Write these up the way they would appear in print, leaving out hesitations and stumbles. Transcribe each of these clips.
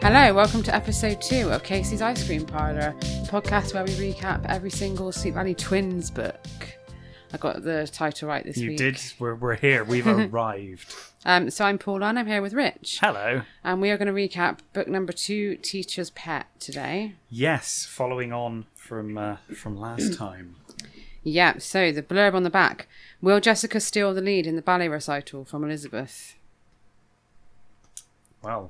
Hello, welcome to episode 2 of Casey's Ice Cream Parlor, a podcast where we recap every single Sleep Valley Twins book. I got the title right this week. You did. We're here. We've arrived. So I'm Paula and I'm here with Rich. Hello. And we are going to recap book number 2, Teacher's Pet, today. Yes, following on from last time. Yeah, so the blurb on the back. Will Jessica steal the lead in the ballet recital from Elizabeth? Well,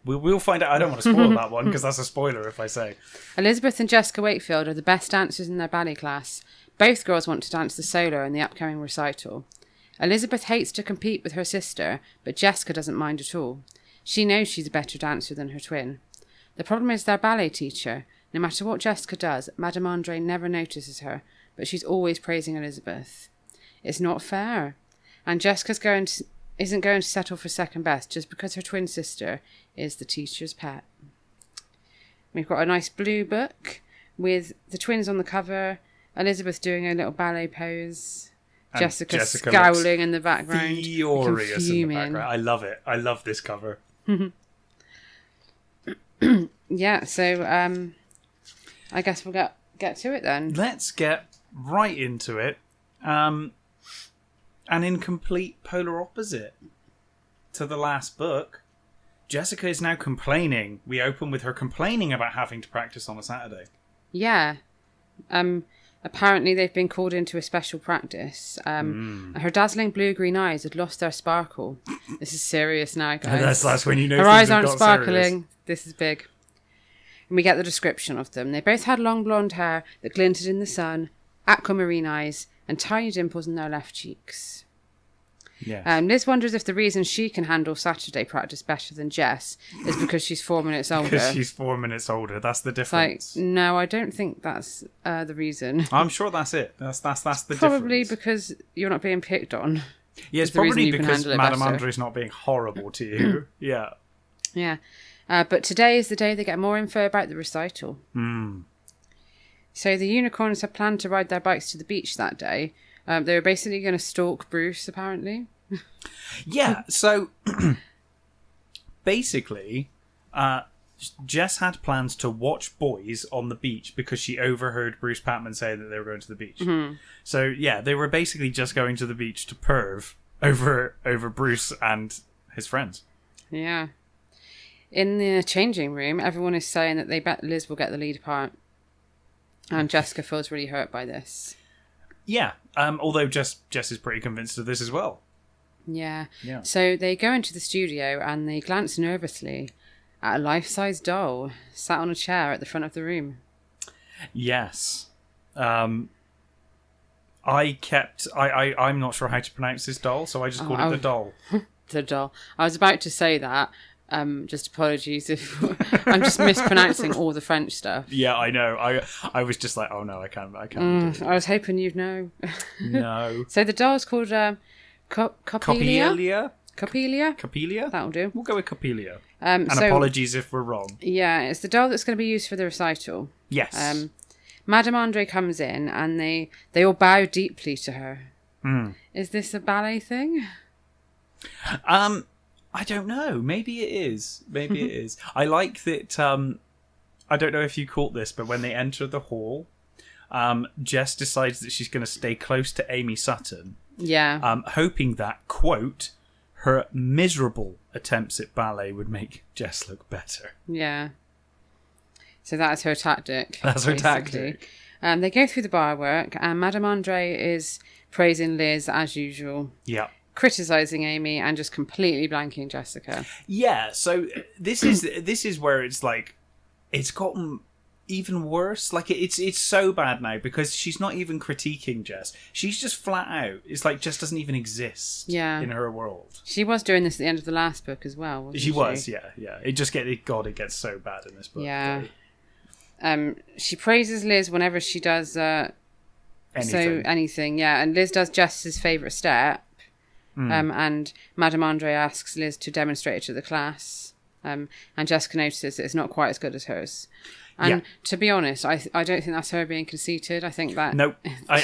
we'll find out. I don't want to spoil that one because that's a spoiler if I say. Elizabeth and Jessica Wakefield are the best dancers in their ballet class. Both girls want to dance the solo in the upcoming recital. Elizabeth hates to compete with her sister, but Jessica doesn't mind at all. She knows she's a better dancer than her twin. The problem is their ballet teacher. No matter what Jessica does, Madame Andre never notices her, but she's always praising Elizabeth. It's not fair. And Jessica isn't going to settle for second best just because her twin sister is the teacher's pet. We've got a nice blue book with the twins on the cover, Elizabeth doing a little ballet pose, Jessica scowling in the background. Furious in the background. I love it. I love this cover. Yeah, so I guess we'll get to it then. Let's get right into it. And in complete polar opposite to the last book, Jessica is now complaining. We open with her complaining about having to practice on a Saturday. Yeah. Apparently they've been called into a special practice. Her dazzling blue-green eyes had lost their sparkle. This is serious now, guys. That's when you know her eyes aren't sparkling. Serious. This is big. And we get the description of them. They both had long blonde hair that glinted in the sun, aquamarine eyes, and tiny dimples in their left cheeks. Yes. Liz wonders if the reason she can handle Saturday practice better than Jess is because she's 4 minutes older. Because she's 4 minutes older. That's the difference. Like, no, I don't think that's the reason. I'm sure that's it. That's the difference. Probably because you're not being picked on. Yeah, it's probably because Madame Andre's not being horrible to you. Yeah. Yeah. But today is the day they get more info about the recital. So the unicorns had planned to ride their bikes to the beach that day. They were basically going to stalk Bruce, apparently. Yeah, so basically, Jess had plans to watch boys on the beach because she overheard Bruce Patman say that they were going to the beach. Mm-hmm. So, yeah, they were basically just going to the beach to perv over Bruce and his friends. Yeah. In the changing room, everyone is saying that they bet Liz will get the lead part. And Jessica feels really hurt by this. Yeah, although Jess is pretty convinced of this as well. Yeah. So they go into the studio and they glance nervously at a life-size doll sat on a chair at the front of the room. Yes. I'm not sure how to pronounce this doll, so I just called it the doll. The doll. I was about to say that. Just apologies if I'm just mispronouncing all the French stuff. Yeah, I know. I was just like, oh no, I can't. I was hoping you'd know. No. So the doll's called Coppelia. Coppelia? That'll do. We'll go with Coppelia. And apologies if we're wrong. Yeah, it's the doll that's going to be used for the recital. Yes. Madame Andre comes in and they all bow deeply to her. Is this a ballet thing? I don't know. Maybe it is. I like that. I don't know if you caught this, but when they enter the hall, Jess decides that she's going to stay close to Amy Sutton. Yeah. Hoping that, quote, her miserable attempts at ballet would make Jess look better. Yeah. So that's her tactic. That's basically her tactic. They go through the bar work, and Madame Andre is praising Liz as usual. Yeah. Criticising Amy and just completely blanking Jessica. Yeah, so this is where it's like it's gotten even worse. Like it's so bad now because she's not even critiquing Jess. She's just flat out. It's like Jess doesn't even exist in her world. She was doing this at the end of the last book as well, wasn't she? She was, yeah. It gets so bad in this book. Yeah. She praises Liz whenever she does anything, yeah. And Liz does Jess's favourite step. And Madame Andre asks Liz to demonstrate it to the class. And Jessica notices it's not quite as good as hers. And to be honest, I don't think that's her being conceited. I think that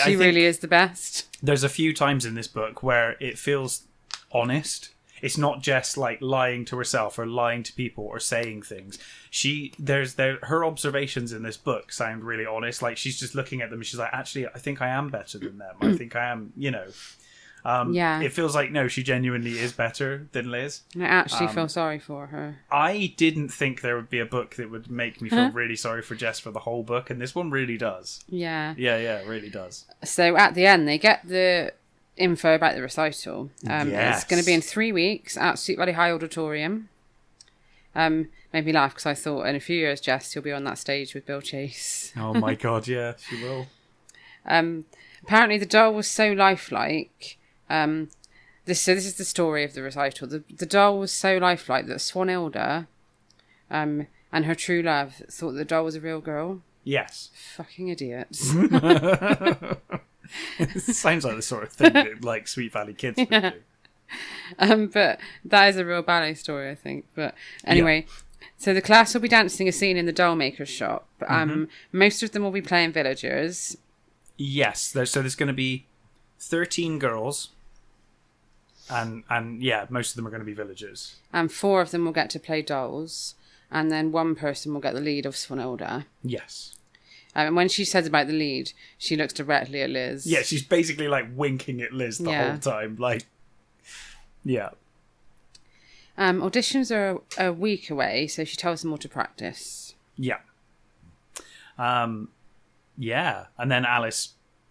she really is the best. There's a few times in this book where it feels honest. It's not Jess like lying to herself or lying to people or saying things. Her observations in this book sound really honest. Like she's just looking at them and she's like, actually, I think I am better than them. I think I am, It feels like, no, she genuinely is better than Liz. And I actually feel sorry for her. I didn't think there would be a book that would make me feel really sorry for Jess for the whole book, and this one really does. Yeah. Yeah, it really does. So at the end, they get the info about the recital. Yes. It's going to be in 3 weeks at Sweet Valley High Auditorium. Made me laugh because I thought in a few years, Jess, you'll be on that stage with Bill Chase. Oh my God, yeah, she will. Apparently, the doll was so lifelike. This is the story of the recital. The doll was so lifelike that Swanhilda, and her true love thought the doll was a real girl. Yes. Fucking idiots. It sounds like the sort of thing that like Sweet Valley kids would do. But that is a real ballet story, I think. But anyway, so the class will be dancing a scene in the doll maker's shop. Most of them will be playing villagers. Yes, so there's going to be 13 girls, and yeah, most of them are going to be villagers. And 4 of them will get to play dolls, and then 1 person will get the lead of Swanhilda. Yes. And when she says about the lead, she looks directly at Liz. Yeah, she's basically like winking at Liz the whole time. Like, yeah. Auditions are a week away, so she tells them all to practice. Yeah. Yeah. And then Alice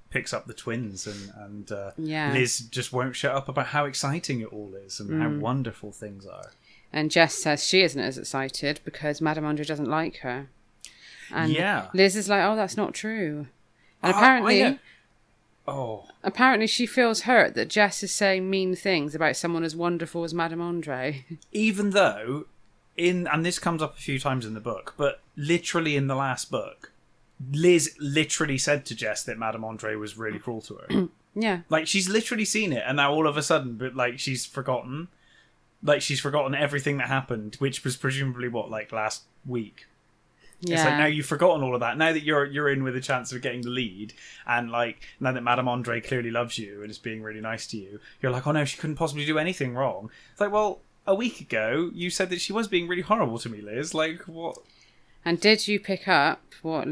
picks up the twins and Liz just won't shut up about how exciting it all is and how wonderful things are. And Jess says she isn't as excited because Madame Andre doesn't like her. And Liz is like, oh, that's not true. And apparently she feels hurt that Jess is saying mean things about someone as wonderful as Madame Andre. Even though, and this comes up a few times in the book, but literally in the last book, Liz literally said to Jess that Madame Andre was really cruel to her. Yeah. Like, she's literally seen it, and now all of a sudden, but like, she's forgotten. Like, she's forgotten everything that happened, which was presumably, last week. Yeah. It's like, now you've forgotten all of that. Now that you're in with a chance of getting the lead, and like, now that Madame Andre clearly loves you and is being really nice to you, you're like, oh no, she couldn't possibly do anything wrong. It's like, well, a week ago, you said that she was being really horrible to me, Liz. Like, what? And did you pick up what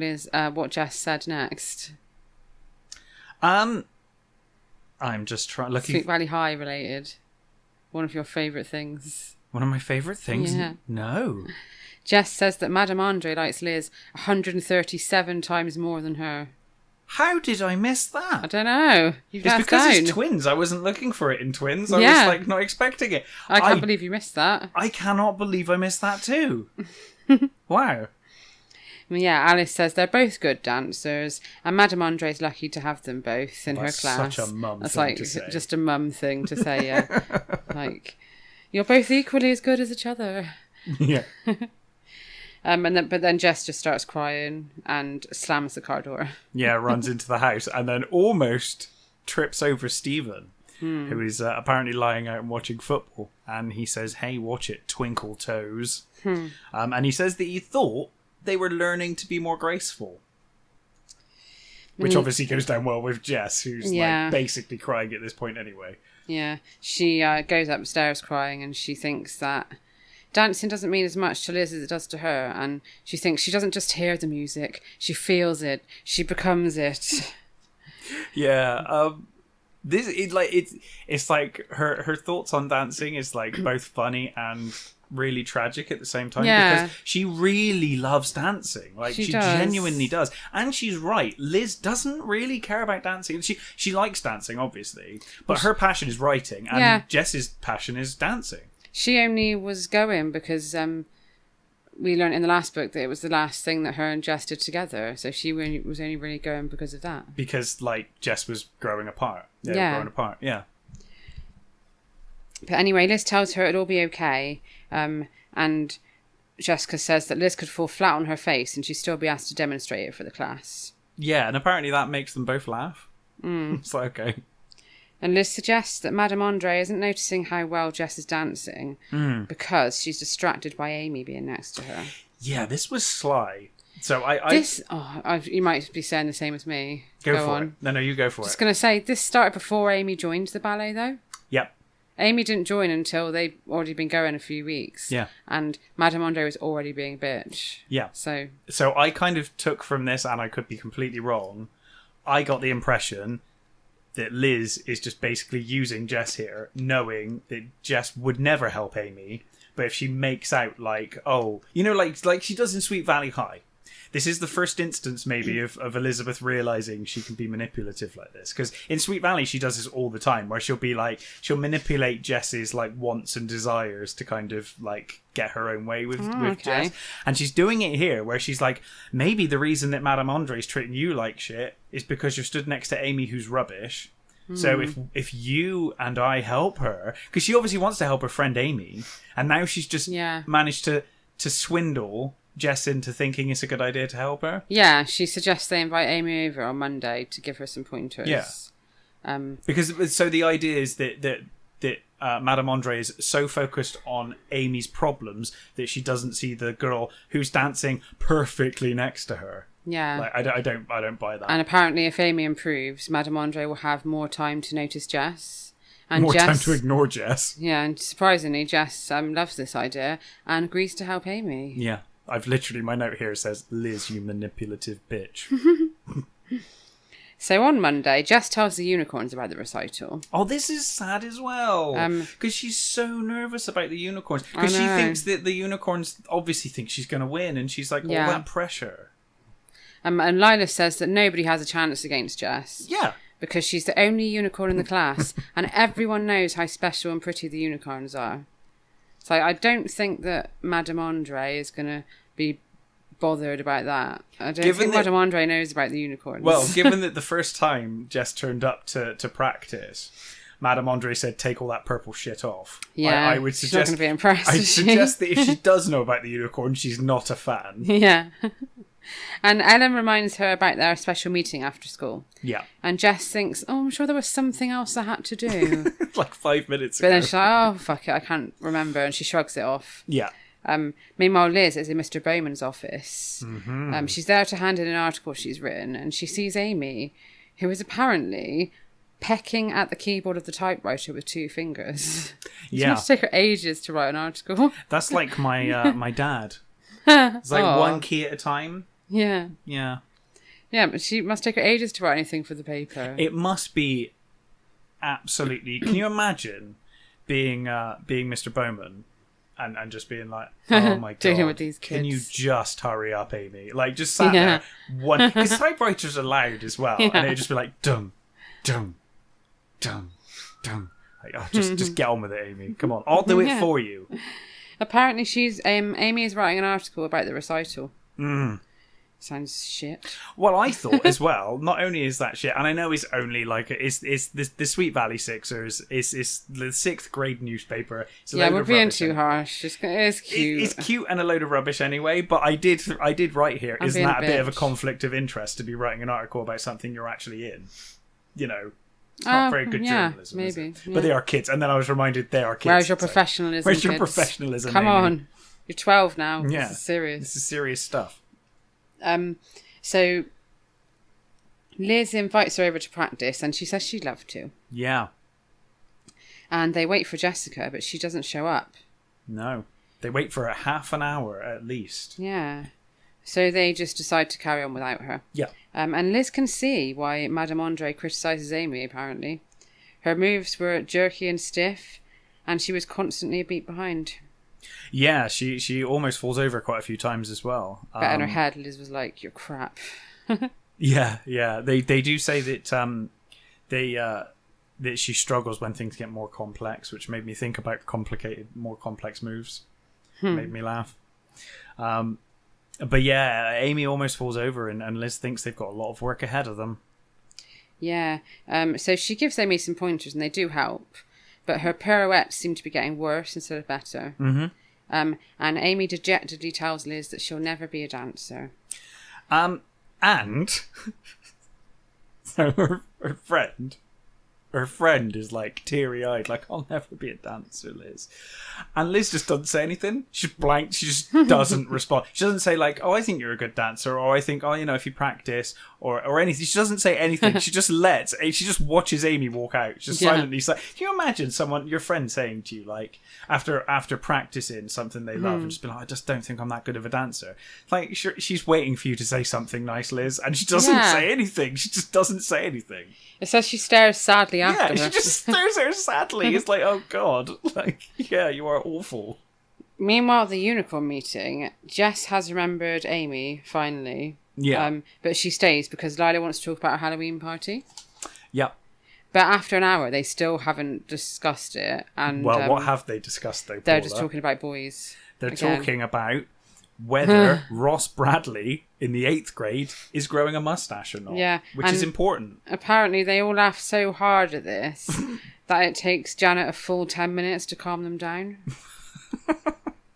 Jess said next? I'm just trying... Sweet Valley High related. One of your favourite things. One of my favourite things? Yeah. No. Jess says that Madame Andre likes Liz 137 times more than her. How did I miss that? I don't know. It's because it's twins. I wasn't looking for it in twins. I was like not expecting it. I can't believe you missed that. I cannot believe I missed that too. Wow. Yeah, Alice says they're both good dancers, and Madame Andre's lucky to have them both in her class. Such a mum That's thing to say. That's just a mum thing to say, yeah. Like, you're both equally as good as each other. Yeah. But then Jess just starts crying and slams the car door. Yeah, runs into the house and then almost trips over Stephen, who is apparently lying out and watching football. And he says, "Hey, watch it, twinkle toes." And he says that he thought they were learning to be more graceful. Which obviously goes down well with Jess, who's like basically crying at this point anyway. Yeah, she goes upstairs crying and she thinks that dancing doesn't mean as much to Liz as it does to her, and she thinks she doesn't just hear the music, she feels it, she becomes it. Yeah, it's like her thoughts on dancing is like both funny and really tragic at the same time, because she really loves dancing. Like she genuinely does, and she's right. Liz doesn't really care about dancing. She likes dancing, obviously, but her passion is writing, and Jess's passion is dancing. She only was going because we learned in the last book that it was the last thing that her and Jess did together. So she was only really going because of that. Because, like, Jess was growing apart. Growing apart, yeah. But anyway, Liz tells her it'll all be okay. And Jessica says that Liz could fall flat on her face and she'd still be asked to demonstrate it for the class. Yeah, and apparently that makes them both laugh. It's like, okay. And Liz suggests that Madame Andre isn't noticing how well Jess is dancing because she's distracted by Amy being next to her. Yeah, this was sly. So you might be saying the same as me. Go for on. It. No, you go for it. Just going to say, this started before Amy joined the ballet, though. Yep. Amy didn't join until they'd already been going a few weeks. Yeah. And Madame Andre was already being a bitch. Yeah. So I kind of took from this, and I could be completely wrong, I got the impression that Liz is just basically using Jess here, knowing that Jess would never help Amy, but if she makes out like, oh, you know, like she does in Sweet Valley High. This is the first instance, maybe, of Elizabeth realising she can be manipulative like this. Because in Sweet Valley, she does this all the time, where she'll manipulate Jess's, like, wants and desires to kind of, like, get her own way with Jess. And she's doing it here, where she's like, maybe the reason that Madame Andre's treating you like shit is because you're stood next to Amy, who's rubbish. So if you and I help her... Because she obviously wants to help her friend Amy, and now she's just managed to swindle Jess into thinking it's a good idea to help her. Yeah, she suggests they invite Amy over on Monday to give her some pointers. Yeah. Because so the idea is that Madame Andre is so focused on Amy's problems that she doesn't see the girl who's dancing perfectly next to her. Yeah. Like, I don't buy that. And apparently if Amy improves, Madame Andre will have more time to notice Jess. And more time to ignore Jess. Yeah, and surprisingly, Jess loves this idea and agrees to help Amy. Yeah. I've literally, my note here says, Liz, you manipulative bitch. So on Monday, Jess tells the unicorns about the recital. Oh, this is sad as well. Because she's so nervous about the unicorns. Because she thinks that the unicorns obviously think she's going to win. And she's like, all that pressure. And Lila says that nobody has a chance against Jess. Yeah. Because she's the only unicorn in the class. And everyone knows how special and pretty the unicorns are. So I don't think that Madame Andre is going to be bothered about that. I don't think Madame Andre knows about the unicorns. Well, given that the first time Jess turned up to practice, Madame Andre said, take all that purple shit off. Yeah, I would suggest, she's not going to be impressed. I'd suggest that if she does know about the unicorn, she's not a fan. Yeah. And Ellen reminds her about their special meeting after school. Yeah. And Jess thinks, oh, I'm sure there was something else I had to do. Like 5 minutes ago. But then she's like, oh, fuck it, I can't remember. And she shrugs it off. Yeah. Meanwhile, Liz is in Mr. Bowman's office. Mm-hmm. She's there to hand in an article she's written. And she sees Amy, who is apparently pecking at the keyboard of the typewriter with 2 fingers. Yeah. It must take her ages to write an article. That's like my my dad. It's like one key at a time. Yeah. Yeah. Yeah, but she must take her ages to write anything for the paper. It must be absolutely... Can you imagine being Mr. Bowman and just being like, oh my God, dealing with these kids. Can you just hurry up, Amy? Like, just sat there. Because typewriters are loud as well. Yeah. And it'd just be like, dum, dum, dum, dum. Like, oh, just get on with it, Amy. Come on. I'll do it for you. Apparently she's... Amy is writing an article about the recital. Mm. Sounds shit. Well, I thought as well, not only is that shit, and I know it's only like, it's the Sweet Valley Sixers, it's the 6th grade newspaper. It's a load we're of being rubbish too harsh. It's cute. It's cute and a load of rubbish anyway, but I did write here, isn't that a bit of a conflict of interest to be writing an article about something you're actually in? You know, it's not very good journalism, maybe. Is it? Yeah. But they are kids, and then I was reminded they are kids. Where's your professionalism, Where's your kids? professionalism, Come Amy? on. You're 12 now. Yeah. This is serious. This is serious stuff. So Liz invites her over to practice and she says she'd love to. Yeah. And they wait for Jessica, but she doesn't show up. No. They wait for a half an hour at least. Yeah. So they just decide to carry on without her. Yeah. And Liz can see why Madame Andre criticises Amy, apparently. Her moves were jerky and stiff, and she was constantly a beat behind. Yeah, she almost falls over quite a few times as well. But in her head, Liz was like, "You're crap." Yeah. They do say that that she struggles when things get more complex, which made me think about more complex moves. Made me laugh. But yeah, Amy almost falls over, and Liz thinks they've got a lot of work ahead of them. Yeah. So she gives Amy some pointers, and they do help. But her pirouettes seem to be getting worse instead of better. Mm-hmm. And Amy dejectedly tells Liz that she'll never be a dancer. And so her friend is like teary-eyed, like, I'll never be a dancer, Liz. And Liz just doesn't say anything. She's blank. She just doesn't respond. She doesn't say like, oh, I think you're a good dancer, or I think, oh, you know, if you practice, or anything. She doesn't say anything. She just watches Amy walk out. Just silently. Can you imagine your friend saying to you, like, after practicing something they love, and just be like, I just don't think I'm that good of a dancer. Like, she's waiting for you to say something nice, Liz, and she doesn't say anything. She just doesn't say anything. It says she stares sadly after her. She just stares at her sadly. It's like, oh God, like, yeah, you are awful. Meanwhile, at the unicorn meeting, Jess has remembered Amy, finally. Yeah. But she stays because Lila wants to talk about a Halloween party. Yeah. But after an hour, they still haven't discussed it. And well, what have they discussed, though, Paula? They're just talking about boys. They're talking about whether Ross Bradley in the 8th grade is growing a mustache or not. Yeah. Which is important. Apparently, they all laugh so hard at this that it takes Janet a full 10 minutes to calm them down.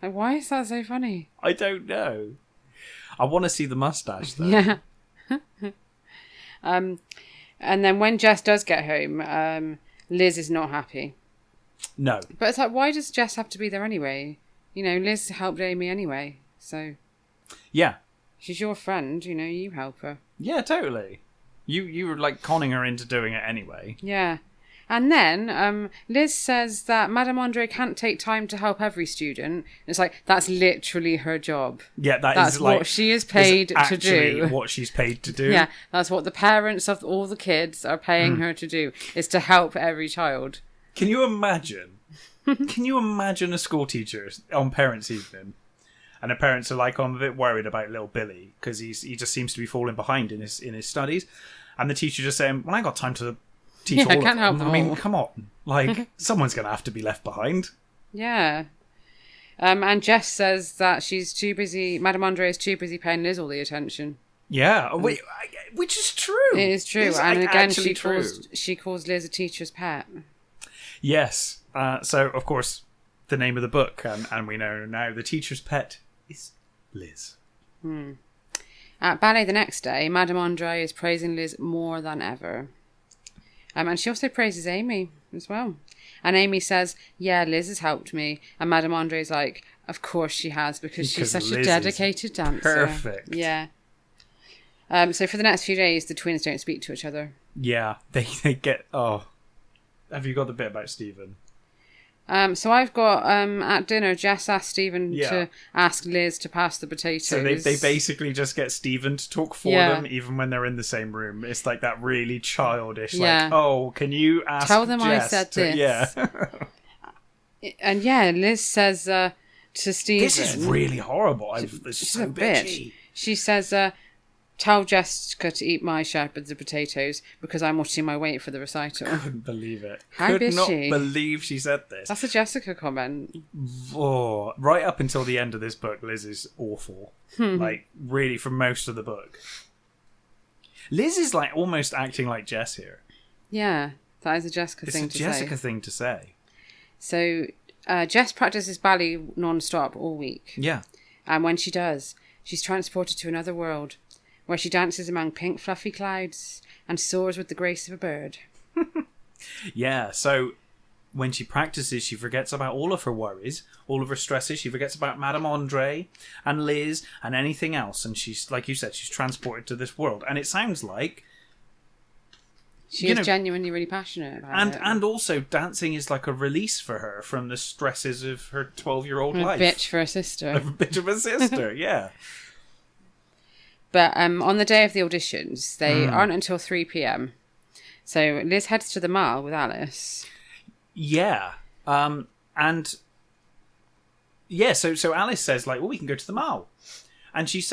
Like, why is that so funny? I don't know. I want to see the mustache, though. Yeah. And then when Jess does get home, Liz is not happy. No. But it's like, why does Jess have to be there anyway? You know, Liz helped Amy anyway, so... Yeah. She's your friend, you know, you help her. Yeah, totally. You were, like, conning her into doing it anyway. Yeah. And then Liz says that Madame Andre can't take time to help every student. It's like, that's literally her job. Yeah, that's what she is paid to do. What she's paid to do. Yeah, that's what the parents of all the kids are paying her to do, is to help every child. Can you imagine? Can you imagine a school teacher on parents' evening? And the parents are like, I'm a bit worried about little Billy because he just seems to be falling behind in his studies. And the teacher just saying, well, I ain't got time to teach all I of can't help them. I mean, come on. Like, someone's going to have to be left behind. Yeah. And Jess says that she's too busy, Madame Andre is too busy paying Liz all the attention. Yeah, which is true. It is true. It's and again, true. she calls Liz a teacher's pet. Yes. So, of course, the name of the book, and we know now the teacher's pet is Liz. At ballet the next day, Madame Andre is praising Liz more than ever. And she also praises Amy as well. And Amy says, yeah, Liz has helped me. And Madame Andre's like, of course she has, because she's such a dedicated dancer. Perfect. Yeah. So for the next few days, the twins don't speak to each other. Yeah, they get... Oh. Have you got the bit about Stephen? So I've got, at dinner, Jess asked Stephen to ask Liz to pass the potatoes. So they basically just get Stephen to talk for them, even when they're in the same room. It's like that really childish, like, oh, can you ask Tell them Jess I said this. Yeah. And Liz says to Stephen... This is really horrible. This is so bitchy. She says... tell Jessica to eat my share of the potatoes because I'm watching my weight for the recital. Couldn't believe it. Could not believe she said this. That's a Jessica comment. Oh, right up until the end of this book, Liz is awful. Like, really, for most of the book. Liz is like almost acting like Jess here. Yeah, that is a Jessica thing to say. It's a Jessica thing to say. So, Jess practices ballet non-stop all week. Yeah. And when she does, she's transported to another world, where she dances among pink fluffy clouds and soars with the grace of a bird. Yeah, so when she practices, she forgets about all of her worries, all of her stresses. She forgets about Madame Andre and Liz and anything else. And she's, like you said, she's transported to this world. And it sounds like... She is genuinely really passionate about it. And also, dancing is like a release for her from the stresses of her 12-year-old life. A bitch for a sister. A bitch of a sister, yeah. But on the day of the auditions, they aren't until 3 p.m. So Liz heads to the mall with Alice. Yeah. So Alice says, like, well, we can go to the mall. And she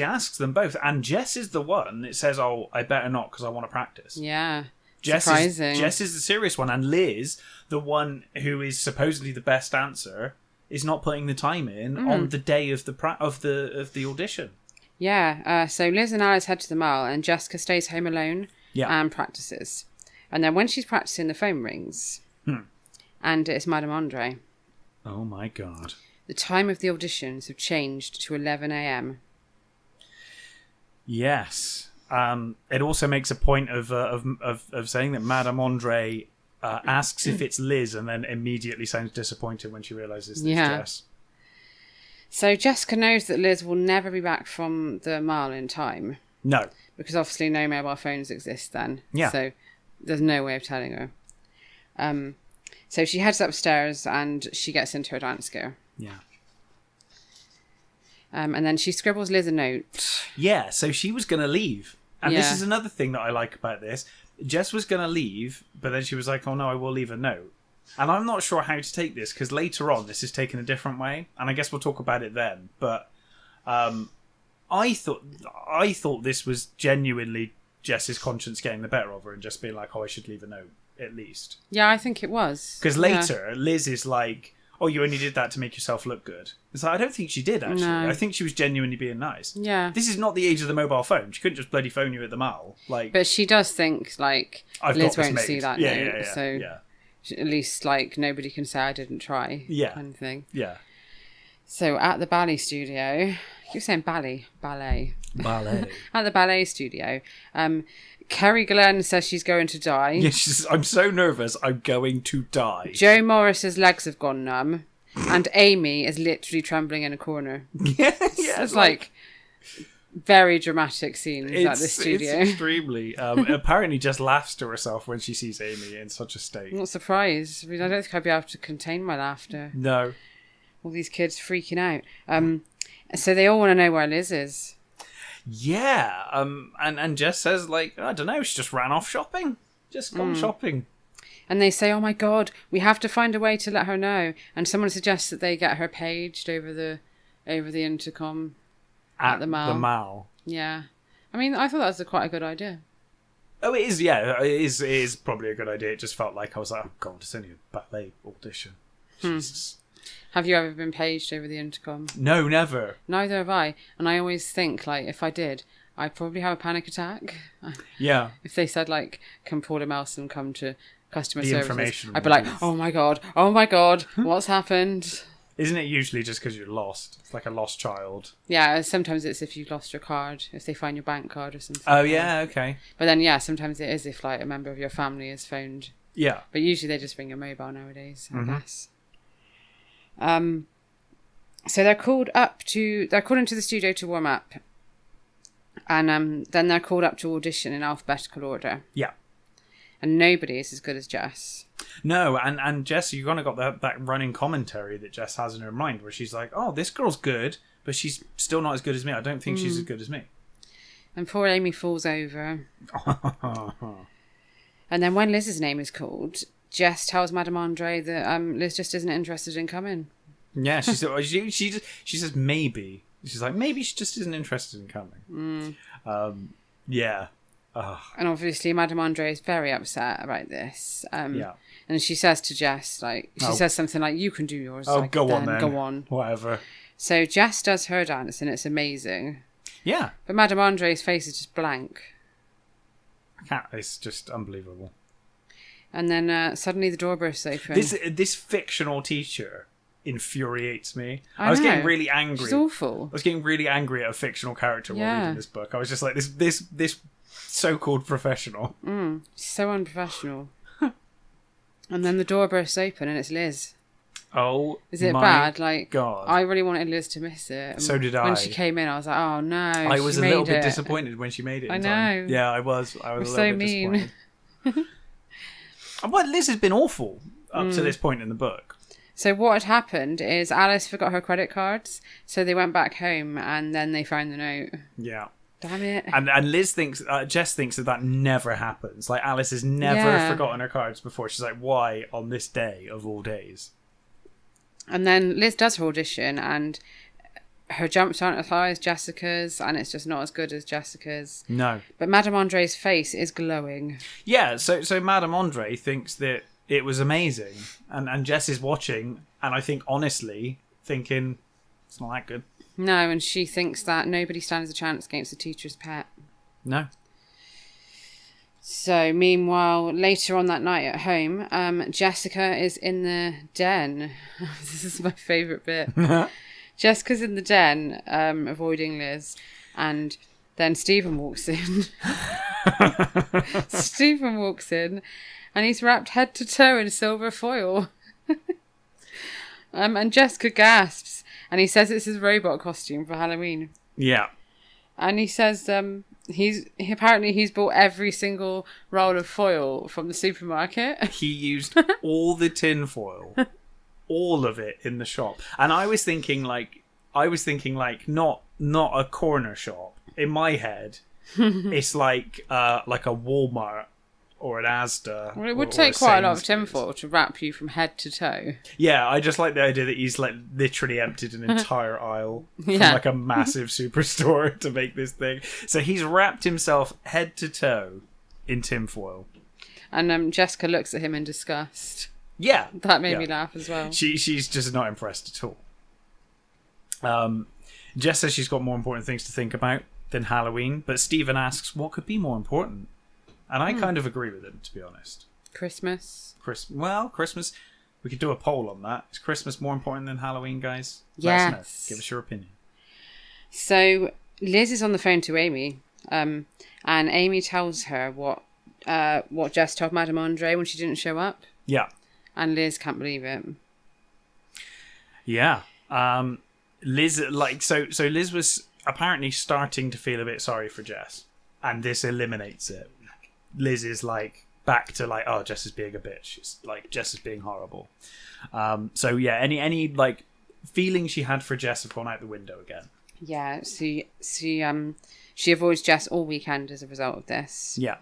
asks them both, and Jess is the one that says, oh, I better not because I want to practice. Yeah. Surprising. Jess is the serious one, and Liz, the one who is supposedly the best dancer, is not putting the time in on the day of the audition. Yeah, so Liz and Alice head to the mall and Jessica stays home alone and practices. And then when she's practicing, the phone rings. And it's Madame Andre. Oh my God. The time of the auditions have changed to 11 a.m. Yes. It also makes a point of saying that Madame Andre asks if it's Liz and then immediately sounds disappointed when she realises it's Jess. So Jessica knows that Liz will never be back from the mall in time. No. because obviously no mobile phones exist then. Yeah. So there's no way of telling her. So she heads upstairs and she gets into her dance gear. Yeah. And then she scribbles Liz a note. Yeah, so she was going to leave. And this Yeah. is another thing that I like about this. Jess was going to leave, but then she was like, oh no, I will leave a note. And I'm not sure how to take this, because later on this is taken a different way. And I guess we'll talk about it then. But I thought this was genuinely Jess's conscience getting the better of her and just being like, oh, I should leave a note, at least. Yeah, I think it was. Because later, Liz is like, oh, you only did that to make yourself look good. It's like, I don't think she did, actually. No. I think she was genuinely being nice. Yeah. This is not the age of the mobile phone. She couldn't just bloody phone you at the mall. Like, But she does think, like, I've Liz got this won't made. see that Yeah, note. yeah. So at least, like, nobody can say I didn't try. Yeah. Kind of thing. Yeah. So at the ballet studio... You're saying ballet. Ballet. At the ballet studio, Kerry Glenn says she's going to die. Yeah, I'm so nervous. I'm going to die. Joe Morris's legs have gone numb. And Amy is literally trembling in a corner. Yeah. It's like very dramatic scenes at the studio. It's extremely. Apparently just laughs to herself when she sees Amy in such a state. I'm not surprised. I mean, I don't think I'd be able to contain my laughter. No. All these kids freaking out. So they all want to know where Liz is. Yeah. And Jess says, like, I don't know, she just ran off shopping. Just gone shopping. And they say, oh my God, we have to find a way to let her know. And someone suggests that they get her paged over the intercom at the mall. The mall. Yeah. I mean, I thought that was quite a good idea. Oh, it is, yeah. It is probably a good idea. It just felt like I was like, oh God, it's only a ballet audition. Jesus. Have you ever been paged over the intercom? No, never. Neither have I. And I always think, like, if I did, I'd probably have a panic attack. Yeah. If they said, like, can Paula Melson come to customer The services, information I'd be like, is- oh my God, what's happened? Isn't it usually just because you're lost? It's like a lost child. Yeah, sometimes it's if you've lost your card, if they find your bank card or something. Oh, yeah, okay. But then, yeah, sometimes it is if, like, a member of your family is phoned. Yeah. But usually they just ring your mobile nowadays, I guess. So they're called into the studio to warm up. And then they're called up to audition in alphabetical order. Yeah. And nobody is as good as Jess. No, and Jess, you kind of got that running commentary that Jess has in her mind where she's like, oh, this girl's good, but she's still not as good as me. I don't think she's as good as me. And poor Amy falls over. And then when Liz's name is called, Jess tells Madame Andre that Liz just isn't interested in coming. Yeah, she says maybe. She's like, maybe she just isn't interested in coming. Yeah. And obviously Madame Andre is very upset about this. Yeah. And she says to Jess, like, says something like, you can do yours. Oh, like, go on then. Go on. Whatever. So Jess does her dance and it's amazing. Yeah. But Madame Andre's face is just blank. It's just unbelievable. And then suddenly the door bursts open. This fictional teacher infuriates me. I was know. getting really angry. She's awful. I was getting really angry at a fictional character while Yeah. reading this book. I was just like, this so-called professional. So unprofessional. And then the door bursts open and it's Liz. Oh, Is it my bad? Like, God. I really wanted Liz to miss it. And So did I. When she came in, I was like, oh no. I was she a little made bit it. disappointed when she made it. I in time. know. Yeah, I was. I was We're a so little bit mean. disappointed. But Liz has been awful up to this point in the book. So what had happened is Alice forgot her credit cards, so they went back home and then they found the note. Yeah. Damn it. And Jess thinks that never happens. Like, Alice has never forgotten her cards before. She's like, why on this day of all days? And then Liz does her audition and her jumps aren't as high as Jessica's and it's just not as good as Jessica's. No. But Madame Andre's face is glowing. Yeah, so Madame Andre thinks that it was amazing. And Jess is watching, and I think, honestly, thinking, it's not that good. No, and she thinks that nobody stands a chance against the teacher's pet. No. So, meanwhile, later on that night at home, Jessica is in the den. This is my favourite bit. Jessica's in the den, avoiding Liz, and then Stephen walks in. Stephen walks in, and he's wrapped head to toe in silver foil. And Jessica gasps, and he says it's his robot costume for Halloween. Yeah. And he says, Apparently he's bought every single roll of foil from the supermarket. He used all the tin foil, all of it in the shop. And I was thinking like not a corner shop. In my head, it's like a Walmart or an Asda. Well, it would take quite a lot of tinfoil to wrap you from head to toe. Yeah, I just like the idea that he's like literally emptied an entire aisle from like a massive superstore to make this thing. So he's wrapped himself head to toe in tinfoil. And Jessica looks at him in disgust. Yeah, that made me laugh as well. She's just not impressed at all. Jess says she's got more important things to think about than Halloween, but Stephen asks what could be more important. And I kind of agree with him, to be honest. Christmas. Christmas. We could do a poll on that. Is Christmas more important than Halloween, guys? Yes. Let us know. Give us your opinion. So Liz is on the phone to Amy, and Amy tells her what Jess told Madame Andre when she didn't show up. Yeah. And Liz can't believe it. Yeah. Liz, so Liz was apparently starting to feel a bit sorry for Jess, and this eliminates it. Liz is like back to like, oh, Jess is being a bitch. It's like Jess is being horrible. So yeah, any like feeling she had for Jess have gone out the window again. Yeah, she avoids Jess all weekend as a result of this. Yeah.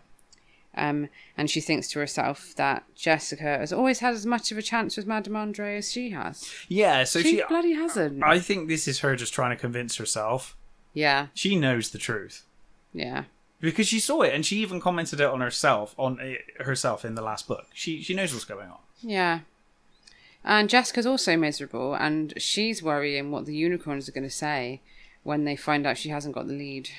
And she thinks to herself that Jessica has always had as much of a chance with Madame Andre as she has. Yeah, so she bloody hasn't. I think this is her just trying to convince herself. Yeah. She knows the truth. Yeah. Because she saw it, and she even commented it on herself in the last book. She knows what's going on. Yeah. And Jessica's also miserable, and she's worrying what the unicorns are going to say when they find out she hasn't got the lead.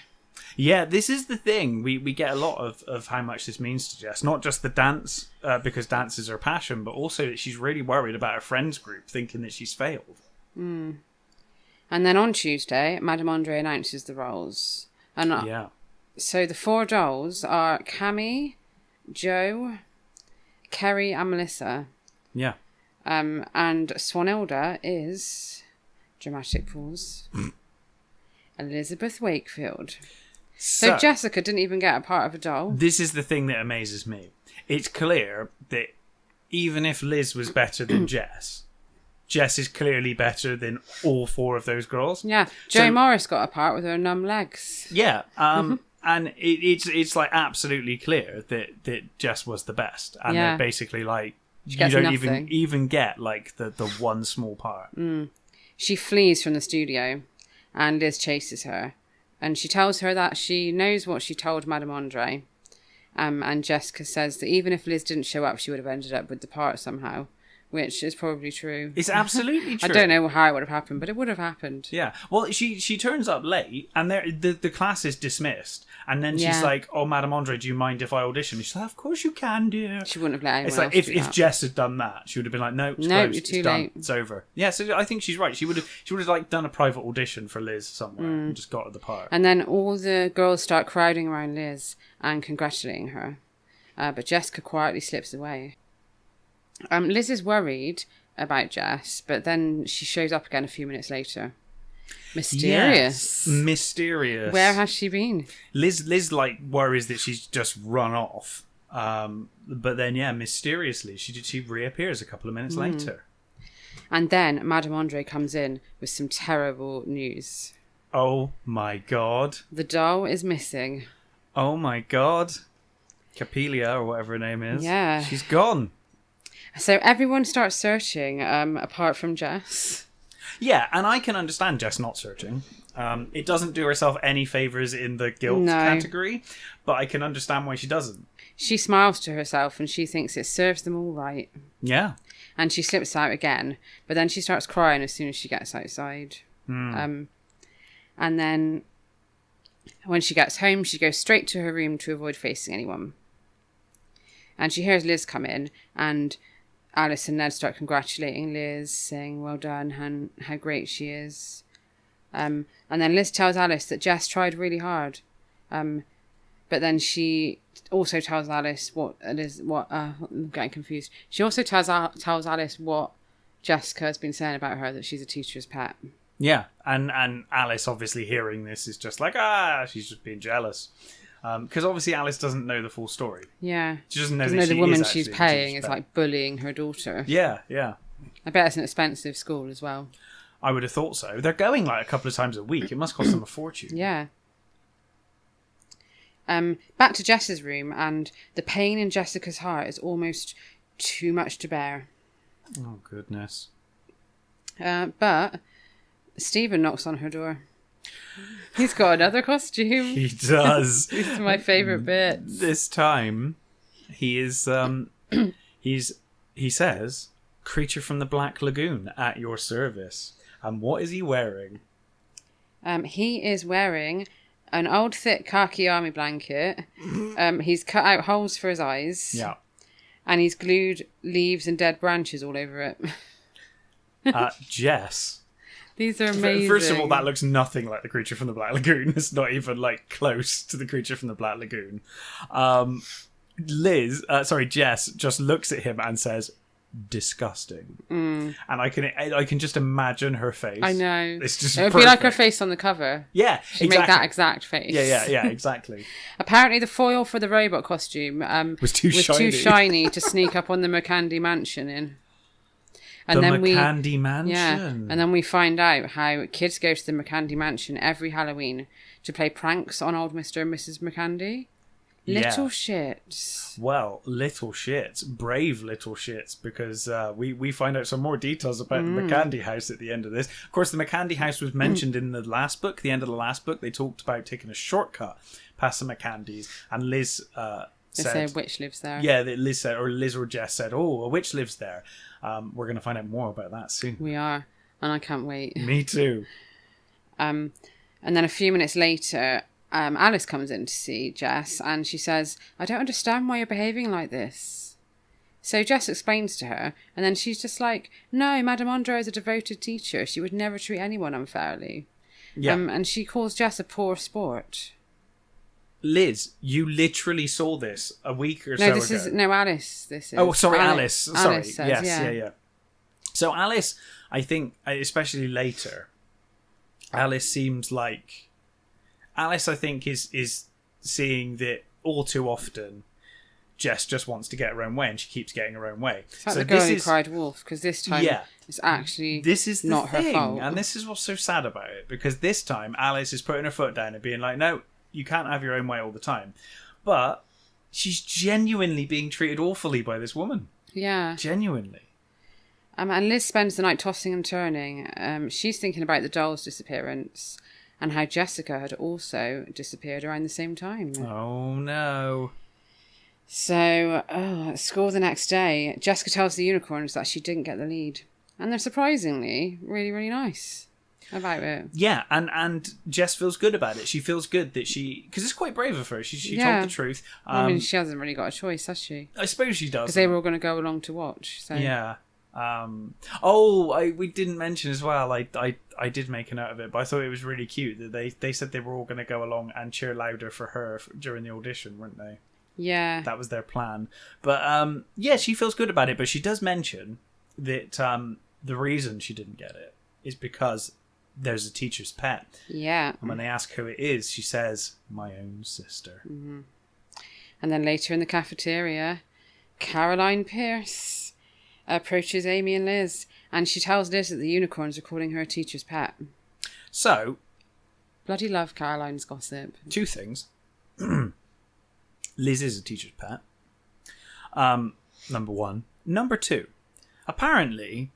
Yeah, this is the thing. We get a lot of how much this means to Jess. Not just the dance, because dance is her passion, but also that she's really worried about her friends group thinking that she's failed. Mm. And then on Tuesday, Madame Andre announces the roles. And yeah. So the 4 dolls are Cammy, Jo, Kerry and Melissa. Yeah. And Swanilda is, dramatic pause, Elizabeth Wakefield. So Jessica didn't even get a part of a doll. This is the thing that amazes me. It's clear that even if Liz was better than Jess is clearly better than all 4 of those girls. Yeah. Jo Morris got a part with her numb legs. Yeah. And it's like absolutely clear that Jess was the best. And they're basically like, you don't even get like the one small part. Mm. She flees from the studio and Liz chases her. And she tells her that she knows what she told Madame Andre. And Jessica says that even if Liz didn't show up, she would have ended up with the part somehow. Which is probably true. It's absolutely true. I don't know how it would have happened, but it would have happened. Yeah. Well, she turns up late, and the class is dismissed. And then she's like, "Oh, Madame Andre, do you mind if I audition?" And she's like, "Of course you can, dear." She wouldn't have let anyone It's like else do if that. Jess had done that, she would have been like, "No, it's closed. You're too it's done. late. It's over." Yeah. So I think she's right. She would have like done a private audition for Liz somewhere and just got her the part. And then all the girls start crowding around Liz and congratulating her, but Jessica quietly slips away. Liz is worried about Jess, but then she shows up again a few minutes later. Mysterious. Yes, mysterious. Where has she been? Liz like worries that she's just run off. But then mysteriously she reappears a couple of minutes later. And then Madame Andre comes in with some terrible news. Oh my god. The doll is missing. Oh my god. Capelia or whatever her name is. Yeah. She's gone. So everyone starts searching, apart from Jess. Yeah, and I can understand Jess not searching. It doesn't do herself any favours in the guilt category, but I can understand why she doesn't. She smiles to herself and she thinks it serves them all right. Yeah. And she slips out again, but then she starts crying as soon as she gets outside. And then when she gets home, she goes straight to her room to avoid facing anyone. And she hears Liz come in, and Alice and Ned start congratulating Liz, saying well done and how great she is. And then Liz tells Alice that Jess tried really hard. But then she also tells Alice I'm getting confused. She also tells Alice what Jessica has been saying about her, that she's a teacher's pet. Yeah, and Alice obviously hearing this is just like, she's just being jealous. Because obviously Alice doesn't know the full story. Yeah. She doesn't know Doesn't that know the she woman is she's actually paying teacher's is pet. like bullying her daughter. Yeah, yeah. I bet it's an expensive school as well. I would have thought so. They're going like a couple of times a week. It must cost them a fortune. Yeah. Back to Jess's room, and the pain in Jessica's heart is almost too much to bear. Oh, goodness. But Stephen knocks on her door. He's got another costume. He does. This is my favourite bit. This time, he is, he says, "Creature from the Black Lagoon, at your service." And what is he wearing? He is wearing an old thick khaki army blanket. He's cut out holes for his eyes. Yeah. And he's glued leaves and dead branches all over it. Jess. These are amazing. First of all, that looks nothing like the Creature from the Black Lagoon. It's not even like close to the Creature from the Black Lagoon. Jess just looks at him and says, "Disgusting." And I can just imagine her face. I know. It's just it would be like her face on the cover. Yeah, She'd make that exact face. Yeah, exactly. Apparently the foil for the robot costume was too shiny to sneak up on the McCandy mansion in. And the then McCandy mansion. Yeah, and then we find out how kids go to the McCandy mansion every Halloween to play pranks on old Mr. and Mrs. McCandy. Little shits. Well, little shits. Brave little shits, because we find out some more details about the McCandy house at the end of this. Of course, the McCandy house was mentioned in the last book. The end of the last book, they talked about taking a shortcut past the McCandys, and Liz said... They say a witch lives there. Yeah, Liz said, or Liz or Jess said, "Oh, a witch lives there." We're going to find out more about that soon. We are, and I can't wait. Me too. And then a few minutes later... Alice comes in to see Jess, and she says, "I don't understand why you're behaving like this." So Jess explains to her, and then she's just like, "No, Madame Andre is a devoted teacher. She would never treat anyone unfairly." Yeah. And she calls Jess a poor sport. Liz, you literally saw this a week or No, so this ago. is... No, Alice. This is... Oh, sorry, Alice. Sorry. Alice says, yes, yeah. yeah. So Alice, I think, especially later, Alice seems like... Alice, I think, is seeing that all too often Jess just wants to get her own way, and she keeps getting her own way. It's like the girl who cried wolf, because this time it's actually this is not her fault. And this is what's so sad about it, because this time Alice is putting her foot down and being like, "No, you can't have your own way all the time." But she's genuinely being treated awfully by this woman. Yeah. Genuinely. And Liz spends the night tossing and turning. She's thinking about the doll's disappearance, and how Jessica had also disappeared around the same time. Oh, no. So, at school the next day, Jessica tells the unicorns that she didn't get the lead. And they're surprisingly really, really nice about it. Yeah, and Jess feels good about it. She feels good that she... Because it's quite brave of her. She told the truth. I mean, she hasn't really got a choice, has she? I suppose she does. Because they were all going to go along to watch. So. Yeah. We didn't mention as well, I did make a note of it, but I thought it was really cute that they said they were all going to go along and cheer louder for her during the audition, weren't they? Yeah. That was their plan. But, she feels good about it, but she does mention that the reason she didn't get it is because there's a teacher's pet. Yeah. And when they ask who it is, she says, "My own sister." Mm-hmm. And then later in the cafeteria, Caroline Pierce approaches Amy and Liz, and she tells Liz that the unicorns are calling her a teacher's pet. So, bloody love Caroline's gossip. Two things. Liz is a teacher's pet. Number one. Number two. Apparently,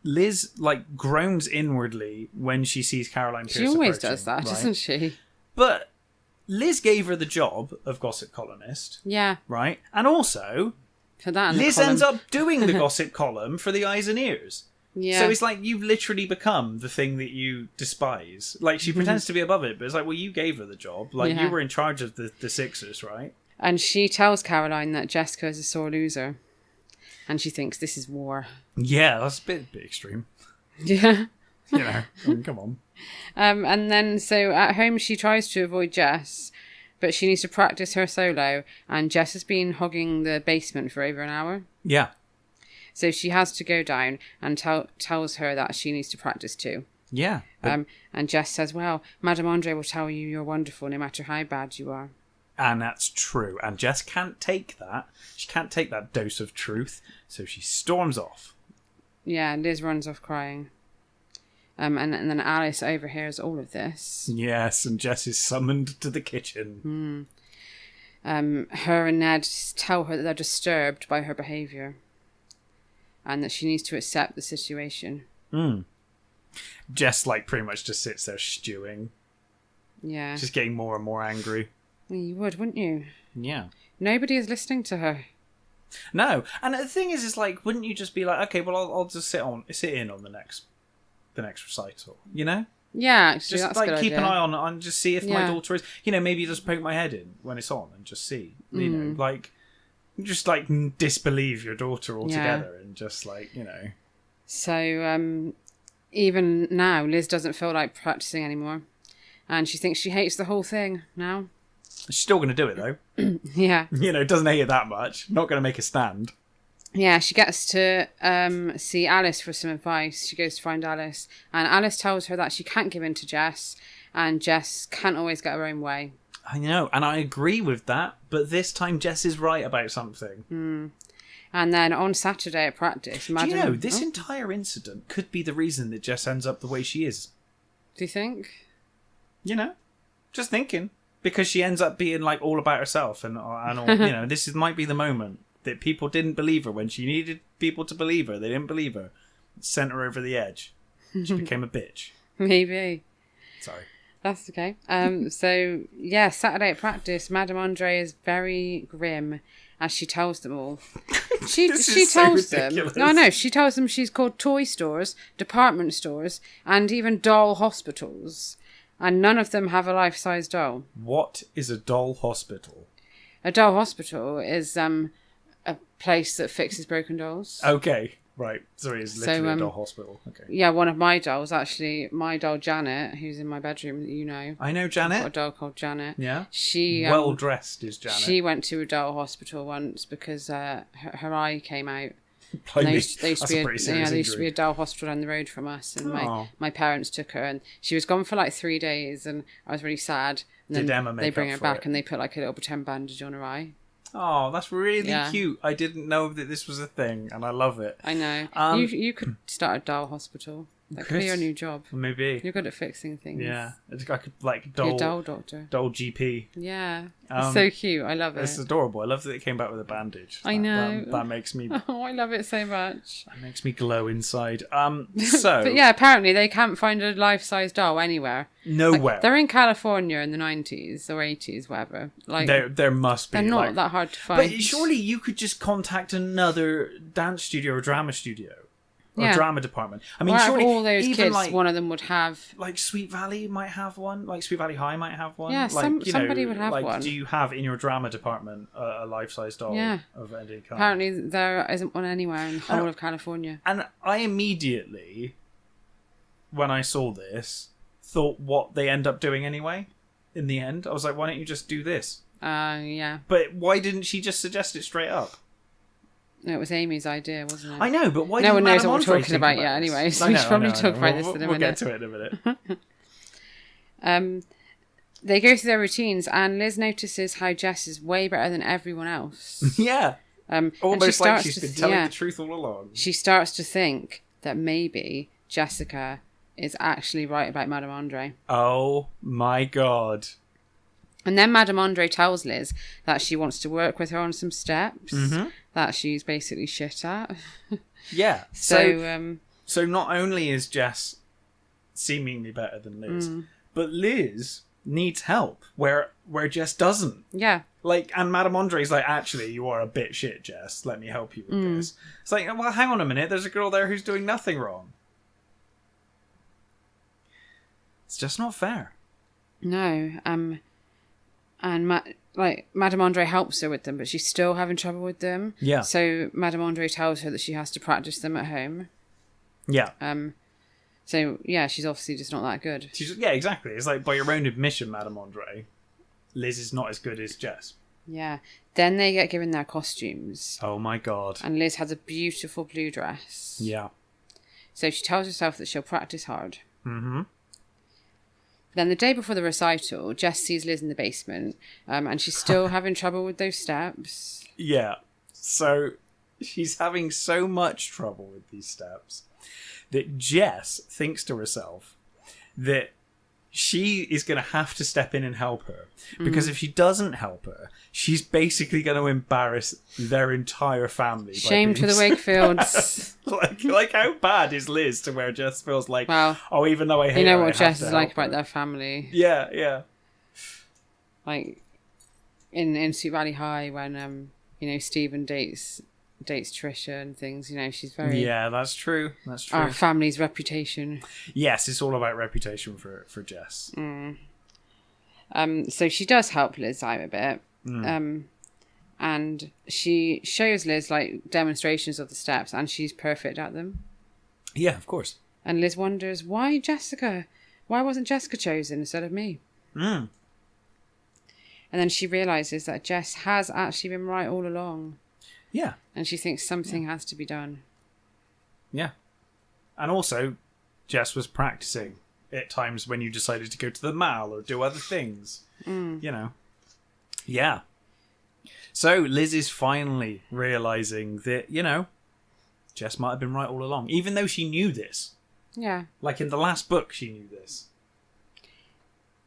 Liz groans inwardly when she sees Caroline Pierce. She always does that, doesn't she? But Liz gave her the job of gossip columnist. Yeah. Right? And also, for that Liz ends up doing the gossip column for the eyes and ears. Yeah. So it's like you've literally become the thing that you despise. Like, she pretends to be above it, but it's like, well, you gave her the job. Like, you were in charge of the Sixers, right? And she tells Caroline that Jessica is a sore loser. And she thinks this is war. Yeah, that's a bit extreme. Yeah. I mean, come on. And then, so at home, she tries to avoid Jess, but she needs to practice her solo. And Jess has been hogging the basement for over an hour. Yeah. So she has to go down and tells her that she needs to practice too. Yeah. And Jess says, well, Madame Andre will tell you you're wonderful no matter how bad you are. And that's true. And Jess can't take that. She can't take that dose of truth. So she storms off. Yeah, Liz runs off crying. And then Alice overhears all of this. Yes, and Jess is summoned to the kitchen. Her and Ned tell her that they're disturbed by her behaviour. And that she needs to accept the situation. Jess, pretty much just sits there stewing. Yeah. Just getting more and more angry. Well, you would, wouldn't you? Yeah. Nobody is listening to her. No. And the thing is wouldn't you just be like, okay, well, I'll just sit in on the next recital, you know? Yeah, actually, just that's a good keep idea. an eye on and just see if my Yeah. daughter is, maybe just poke my head in when it's on and just see, you know, just disbelieve your daughter altogether and just So, even now, Liz doesn't feel like practicing anymore. And she thinks she hates the whole thing now. She's still going to do it, though. Yeah. Doesn't hate it that much. Not going to make a stand. Yeah, she gets to see Alice for some advice. She goes to find Alice. And Alice tells her that she can't give in to Jess. And Jess can't always get her own way. I know, and I agree with that. But this time, Jess is right about something. And then on Saturday at practice, Do you know, this entire incident could be the reason that Jess ends up the way she is. Do you think? Just thinking. Because she ends up being all about herself and all, this might be the moment that people didn't believe her when she needed people to believe her. They didn't believe her. It sent her over the edge. She became a bitch. Maybe. Sorry. That's okay. So, yeah, Saturday at practice, Madame Andre is very grim as she tells them all. She tells them. No, no, she tells them she's called toy stores, department stores, and even doll hospitals. And none of them have a life-size doll. What is a doll hospital? A doll hospital is a place that fixes broken dolls. Okay, right. Sorry, it's literally a doll hospital. Okay. Yeah, one of my dolls, actually, my doll Janet, who's in my bedroom, that you know. I know Janet. I've got a doll called Janet. Yeah. She well dressed is Janet. She went to a doll hospital once because her eye came out. They used to be a doll hospital down the road from us, and my parents took her, and she was gone for 3 days, and I was really sad. And then Did Emma make they bring up her back it? And they put a little pretend bandage on her eye. Oh, that's really Yeah. cute. I didn't know that this was a thing, and I love it. I know. You could start a doll hospital. That could be your new job. Maybe. You're good at fixing things. Yeah. I could You're a doll doctor. Doll GP. Yeah. It's so cute. I love it. It's adorable. I love that it came back with a bandage. I know. That makes me... Oh, I love it so much. That makes me glow inside. So... But yeah, apparently they can't find a life-size doll anywhere. Nowhere. They're in California in the 90s or 80s, whatever. There must be. They're not that hard to find. But surely you could just contact another dance studio or drama studio. Or Yeah. drama department. I mean, Well, out of surely all those even kids, one of them would have. Sweet Valley might have one. Sweet Valley High might have one. Yeah, somebody would have one. Do you have in your drama department a life-size doll of any kind? Apparently, there isn't one anywhere in the whole of California. And I immediately, when I saw this, thought what they end up doing anyway. In the end, I was like, why don't you just do this? Yeah. But why didn't she just suggest it straight up? No, it was Amy's idea, wasn't it? I know, but why? No one knows Madame what we're Andre talking think about this? yet, anyway. So I we know, should probably I know. talk about this in a minute. We'll get to it in a minute. They go through their routines, and Liz notices how Jess is way better than everyone else. Yeah. Almost like she's been telling the truth all along. She starts to think that maybe Jessica is actually right about Madame Andre. Oh my god. And then Madame Andre tells Liz that she wants to work with her on some steps that she's basically shit at. Yeah. So not only is Jess seemingly better than Liz, but Liz needs help where Jess doesn't. Yeah. And Madame Andre's actually, you are a bit shit, Jess. Let me help you with this. It's well, hang on a minute. There's a girl there who's doing nothing wrong. It's just not fair. No. And Madame Andre helps her with them, but she's still having trouble with them. Yeah. So Madame Andre tells her that she has to practice them at home. Yeah. So yeah, she's obviously just not that good. Yeah, exactly. It's by your own admission, Madame Andre, Liz is not as good as Jess. Yeah. Then they get given their costumes. Oh my god. And Liz has a beautiful blue dress. Yeah. So she tells herself that she'll practice hard. Mm-hmm. Then the day before the recital, Jess sees Liz in the basement, and she's still having trouble with those steps. Yeah. So she's having so much trouble with these steps that Jess thinks to herself that she is going to have to step in and help her. Because if she doesn't help her, she's basically going to embarrass their entire family. Shame to the Wakefields. like how bad is Liz to where Jess feels like, well, oh, even though I hate you know her, what I have Jess to is like help her. about their family. Yeah, yeah. Like in Sweet Valley High when Stephen dates Trisha and things, she's very Yeah, that's true. That's true. our family's reputation. Yes, it's all about reputation for Jess. So she does help Liz out a bit. And she shows Liz like demonstrations of the steps, and she's perfect at them. Yeah, of course. And Liz wonders, why Jessica? Why wasn't Jessica chosen instead of me? And then she realises that Jess has actually been right all along. Yeah. And she thinks something has to be done. Yeah. And also, Jess was practicing at times when you decided to go to the mall or do other things. Yeah. So Liz is finally realising that, Jess might have been right all along. Even though she knew this. Yeah. Like in the last book, she knew this.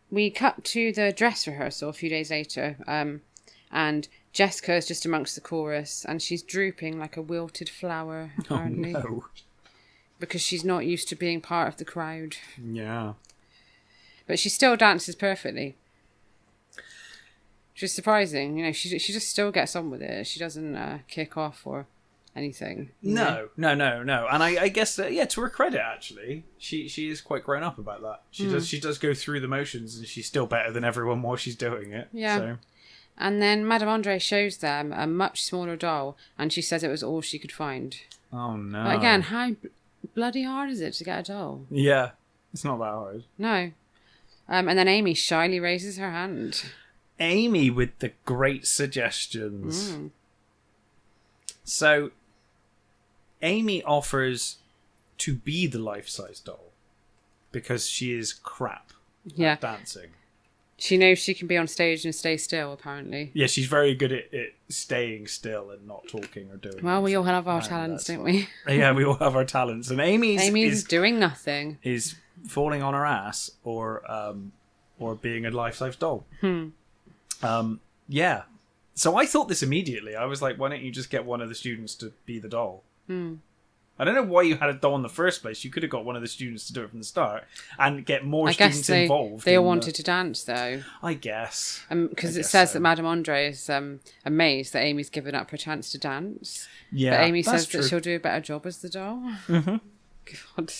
We cut to the dress rehearsal a few days later. And Jessica is just amongst the chorus, and she's drooping like a wilted flower, apparently. Oh, no. Because she's not used to being part of the crowd. Yeah. But she still dances perfectly. Which is surprising. She just still gets on with it. She doesn't kick off or anything. No. And I guess, to her credit, actually, she is quite grown up about that. She does go through the motions, and she's still better than everyone while she's doing it. Yeah. So. And then Madame Andre shows them a much smaller doll, and she says it was all she could find. Oh, no. But again, how bloody hard is it to get a doll? Yeah, it's not that hard. No. And then Amy shyly raises her hand. Amy with the great suggestions. So, Amy offers to be the life-size doll because she is crap at dancing. She knows she can be on stage and stay still, apparently. Yeah, she's very good at staying still and not talking or doing Well, we all have our anything. talents, don't we? Yeah, we all have our talents. And Amy's doing nothing. Is falling on her ass or being a life-size doll. Yeah. So I thought this immediately. I was like, why don't you just get one of the students to be the doll? I don't know why you had a doll in the first place. You could have got one of the students to do it from the start and get more students involved. They all wanted to dance, though. I guess. Because it says that Madame Andre is amazed that Amy's given up her chance to dance. Yeah, but Amy says true. that she'll do a better job as the doll. Mm-hmm. God.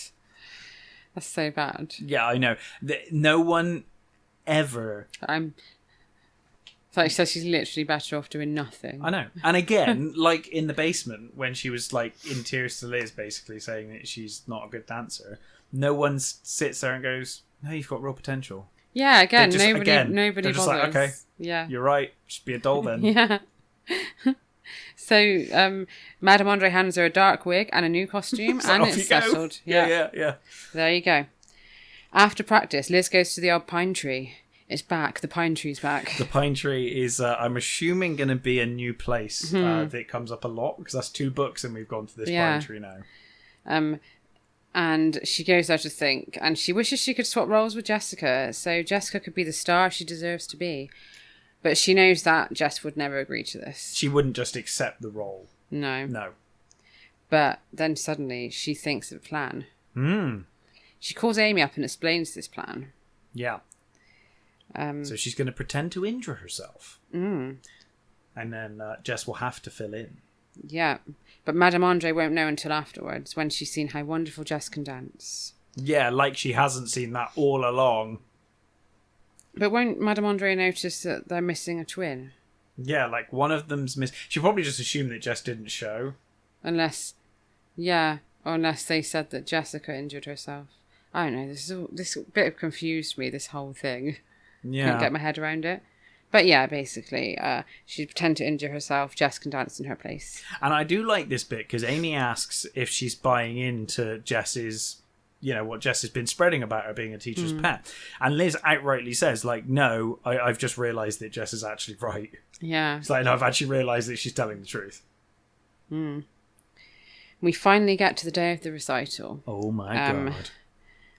That's so bad. Yeah, I know. No one ever... Like she says, she's literally better off doing nothing. I know. And again, like in the basement, when she was like in tears to Liz, basically saying that she's not a good dancer, no one sits there and goes, "No, you've got real potential." Yeah, again, Just, nobody they're just bothers. like, okay, yeah, you're right. Just be a doll then. Yeah. So, Madame Andre hands her a dark wig and a new costume, So and off it's you go. settled. Yeah. There you go. After practice, Liz goes to the old pine tree. It's back. The pine tree's back. The pine tree is, I'm assuming, going to be a new place that comes up a lot because that's 2 books and we've gone to this pine tree now. And she goes there to think, and she wishes she could swap roles with Jessica, so Jessica could be the star she deserves to be. But she knows that Jess would never agree to this. She wouldn't just accept the role. No. But then suddenly she thinks of a plan. She calls Amy up and explains this plan. Yeah. So she's going to pretend to injure herself. And then Jess will have to fill in. Yeah. But Madame Andre won't know until afterwards, when she's seen how wonderful Jess can dance. Yeah, like she hasn't seen that all along. But won't Madame Andre notice that they're missing a twin? Yeah, like one of them's missing. She'll probably just assume that Jess didn't show. Unless they said that Jessica injured herself. I don't know, this bit confused me, this whole thing. Yeah. Couldn't get my head around it. But yeah, basically, she'd pretend to injure herself. Jess can dance in her place. And I do like this bit because Amy asks if she's buying into Jess's, what Jess has been spreading about her being a teacher's pet. And Liz outrightly says, like, no, I've just realised that Jess is actually right. Yeah. It's like, no, I've actually realised that she's telling the truth. We finally get to the day of the recital. Oh my God.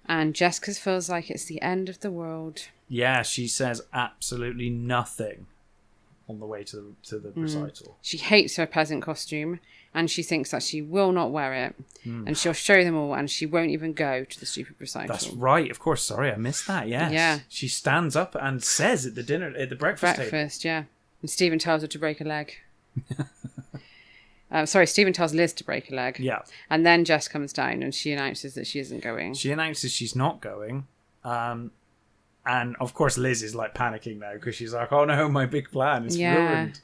And Jessica feels like it's the end of the world. Yeah, she says absolutely nothing on the way to the recital. She hates her peasant costume, and she thinks that she will not wear it. And she'll show them all, and she won't even go to the stupid recital. That's right. Of course. Sorry, I missed that. Yes. Yeah. She stands up and says at the breakfast table. Yeah. And Stephen tells her to break a leg. Stephen tells Liz to break a leg. Yeah. And then Jess comes down and she announces that she isn't going. She announces she's not going. And of course Liz is like panicking now because she's like, oh no, my big plan is ruined.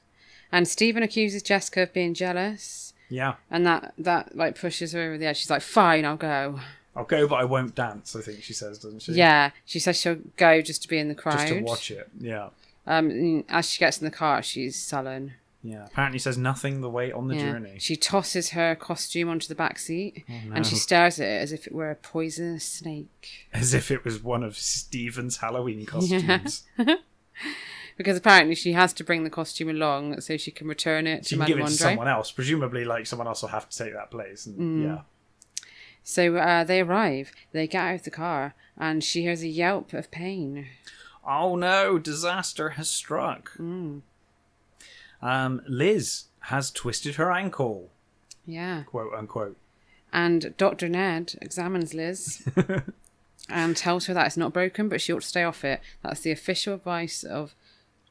And Stephen accuses Jessica of being jealous. Yeah. And that like pushes her over the edge. She's like, fine, I'll go. I'll go, but I won't dance, I think she says, doesn't she? Yeah. She says she'll go just to be in the crowd. Just to watch it, yeah. As she gets in the car, she's sullen. Yeah, apparently says nothing the way on the journey. She tosses her costume onto the back seat no. and she stares at it as if it were a poisonous snake. As if it was one of Stephen's Halloween costumes. Yeah. Because apparently she has to bring the costume along so she can return it to Madame give it Andre. to someone else. Presumably, like, someone else will have to take that place. And, yeah. So they arrive, they get out of the car, and she hears a yelp of pain. Oh no, disaster has struck. Liz has twisted her ankle. Yeah. Quote unquote. And Dr. Ned examines Liz and tells her that it's not broken, but she ought to stay off it. That's the official advice of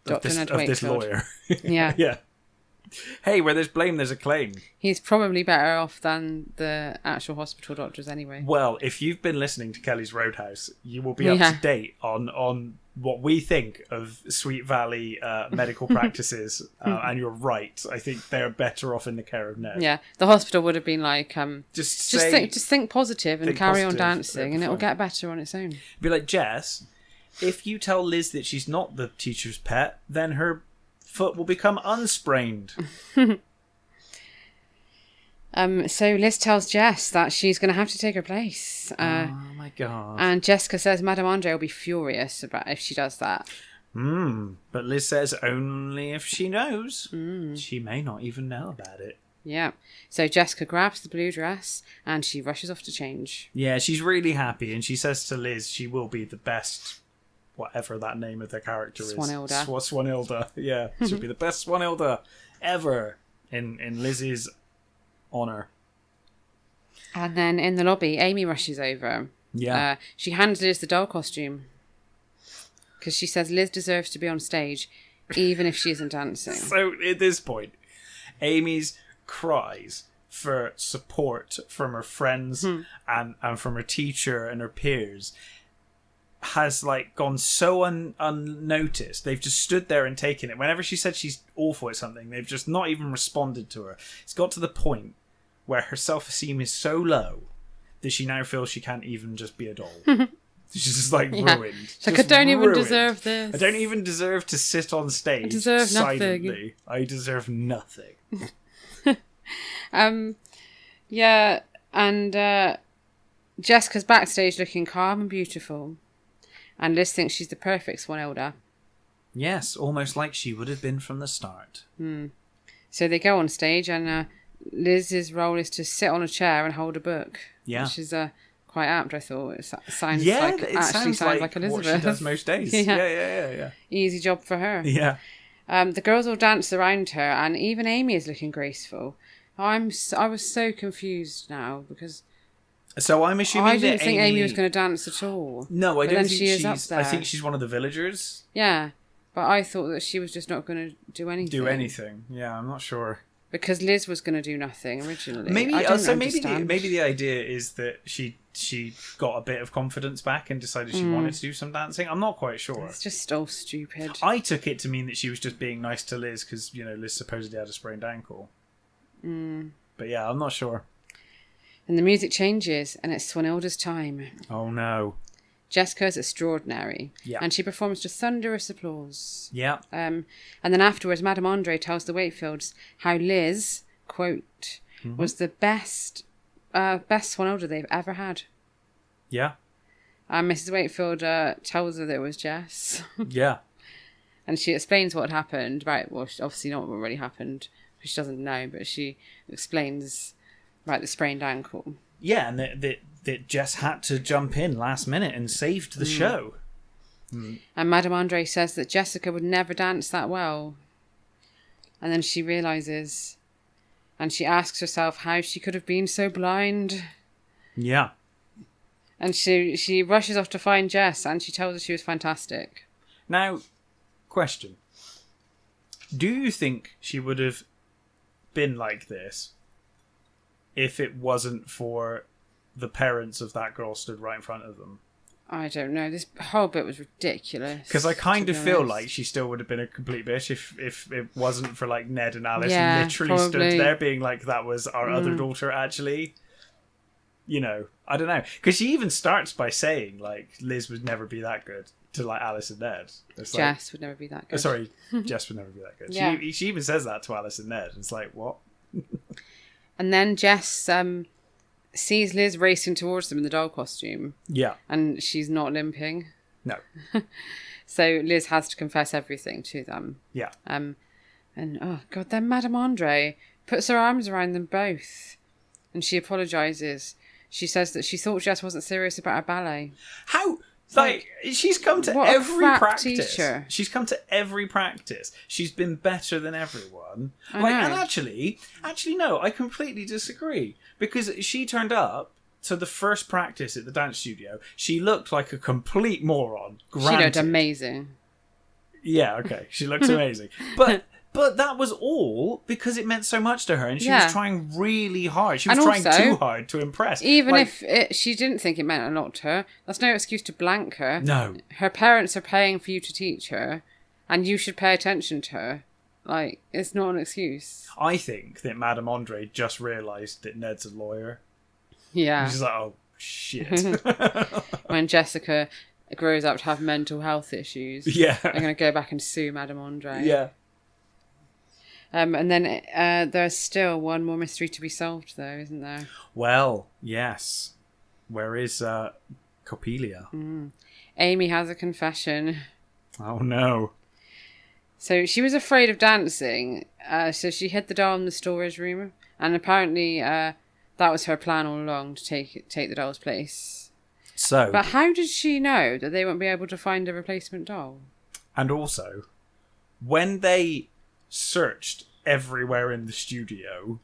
Dr. Ned Wakefield. Of this lawyer. Yeah. Yeah. Hey, where there's blame, there's a claim. He's probably better off than the actual hospital doctors anyway. Well, if you've been listening to Kelly's Roadhouse, you will be up to date on what we think of Sweet Valley medical practices. And you're right. I think they're better off in the care of Ned. Yeah, the hospital would have been like, just think positive and carry on dancing, and it'll get better on its own. Be like, Jess, if you tell Liz that she's not the teacher's pet, then her foot will become unsprained. So Liz tells Jess that she's going to have to take her place. Oh my God. And Jessica says Madame Andre will be furious about if she does that. But Liz says only if she knows. She may not even know about it. Yeah. So Jessica grabs the blue dress and she rushes off to change. Yeah, she's really happy, and she says to Liz she will be the best, whatever that name of the character is. Swanhilda. Yeah, she'll be the best Swanhilda ever in Liz's honour. And then in the lobby, Amy rushes over. Yeah. She hands Liz the doll costume because she says Liz deserves to be on stage even if she isn't dancing. So at this point, Amy's cries for support from her friends and from her teacher and her peers has like gone so unnoticed. They've just stood there and taken it. Whenever she said she's awful at something, they've just not even responded to her. It's got to the point where her self-esteem is so low that she now feels she can't even just be a doll. She's just like ruined. It's like, I don't even deserve this. I don't even deserve to sit on stage. I deserve silently. nothing. I deserve nothing. Yeah, and Jessica's backstage looking calm and beautiful. And Liz thinks she's the perfect Swanhilda. Yes, almost like she would have been from the start. So they go on stage, and Liz's role is to sit on a chair and hold a book. Yeah. Which is quite apt, I thought. It sounds sounds like Elizabeth. What she does most days. Yeah. Easy job for her. Yeah. The girls all dance around her, and even Amy is looking graceful. I was so confused now because. So I'm assuming I didn't think Amy was going to dance at all. No, I don't think she's. Up there. I think she's one of the villagers. Yeah, but I thought that she was just not going to do anything. Yeah, I'm not sure. Because Liz was going to do nothing originally. Maybe the idea is that she got a bit of confidence back and decided she wanted to do some dancing. I'm not quite sure. It's just all stupid. I took it to mean that she was just being nice to Liz because Liz supposedly had a sprained ankle. But yeah, I'm not sure. And the music changes, and it's Swanhilda's time. Oh no. Jessica's extraordinary. Yeah. And she performs to thunderous applause. Yeah. And then afterwards, Madame Andre tells the Wakefields how Liz, quote, was the best swan elder they've ever had. Yeah. And Mrs. Wakefield tells her that it was Jess. Yeah. And she explains what happened. Right, well, obviously not what really happened, because she doesn't know, but she explains about the sprained ankle. Yeah, and that Jess had to jump in last minute and saved the show. And Madame Andre says that Jessica would never dance that well. And then she realises, and she asks herself how she could have been so blind. Yeah. And she rushes off to find Jess, and she tells her she was fantastic. Now, question. Do you think she would have been like this if it wasn't for the parents of that girl stood right in front of them? I don't know. This whole bit was ridiculous. Because I kind of feel like she still would have been a complete bitch if it wasn't for like Ned and Alice who literally stood there being like, that was our other daughter actually. You know, I don't know. Because she even starts by saying like Liz would never be that good to like Alice and Ned. It's Jess would never be that good. Sorry, Jess would never be that good. Yeah. She even says that to Alice and Ned. It's like, what? And then Jess sees Liz racing towards them in the doll costume. Yeah. And she's not limping. No. So Liz has to confess everything to them. Yeah. And oh god, then Madame Andre puts her arms around them both, and she apologises. She says that she thought Jess wasn't serious about her ballet. How? Like, she's come to what a every crap practice. teacher. She's come to every practice. She's been better than everyone. I Like, know. and actually, no, I completely disagree. Because she turned up to the first practice at the dance studio. She looked like a complete moron. Granted. She looked amazing. Yeah, okay. She looks amazing. But that was all because it meant so much to her, and she was trying really hard. She was trying too hard to impress. Even if she didn't think it meant a lot to her, that's no excuse to blank her. No. Her parents are paying for you to teach her, and you should pay attention to her. Like, it's not an excuse. I think that Madame Andre just realised that Ned's a lawyer. Yeah. And she's like, oh, shit. When Jessica grows up to have mental health issues, Yeah. they're going to go back and sue Madame Andre. Yeah. And then there's still one more mystery to be solved, though, isn't there? Well, yes. Where is Coppelia? Amy has a confession. Oh, no. So she was afraid of dancing, so she hid the doll in the storage room, and apparently that was her plan all along, to take the doll's place. So, But how did she know that they won't be able to find a replacement doll? and also, when they searched everywhere in the studio,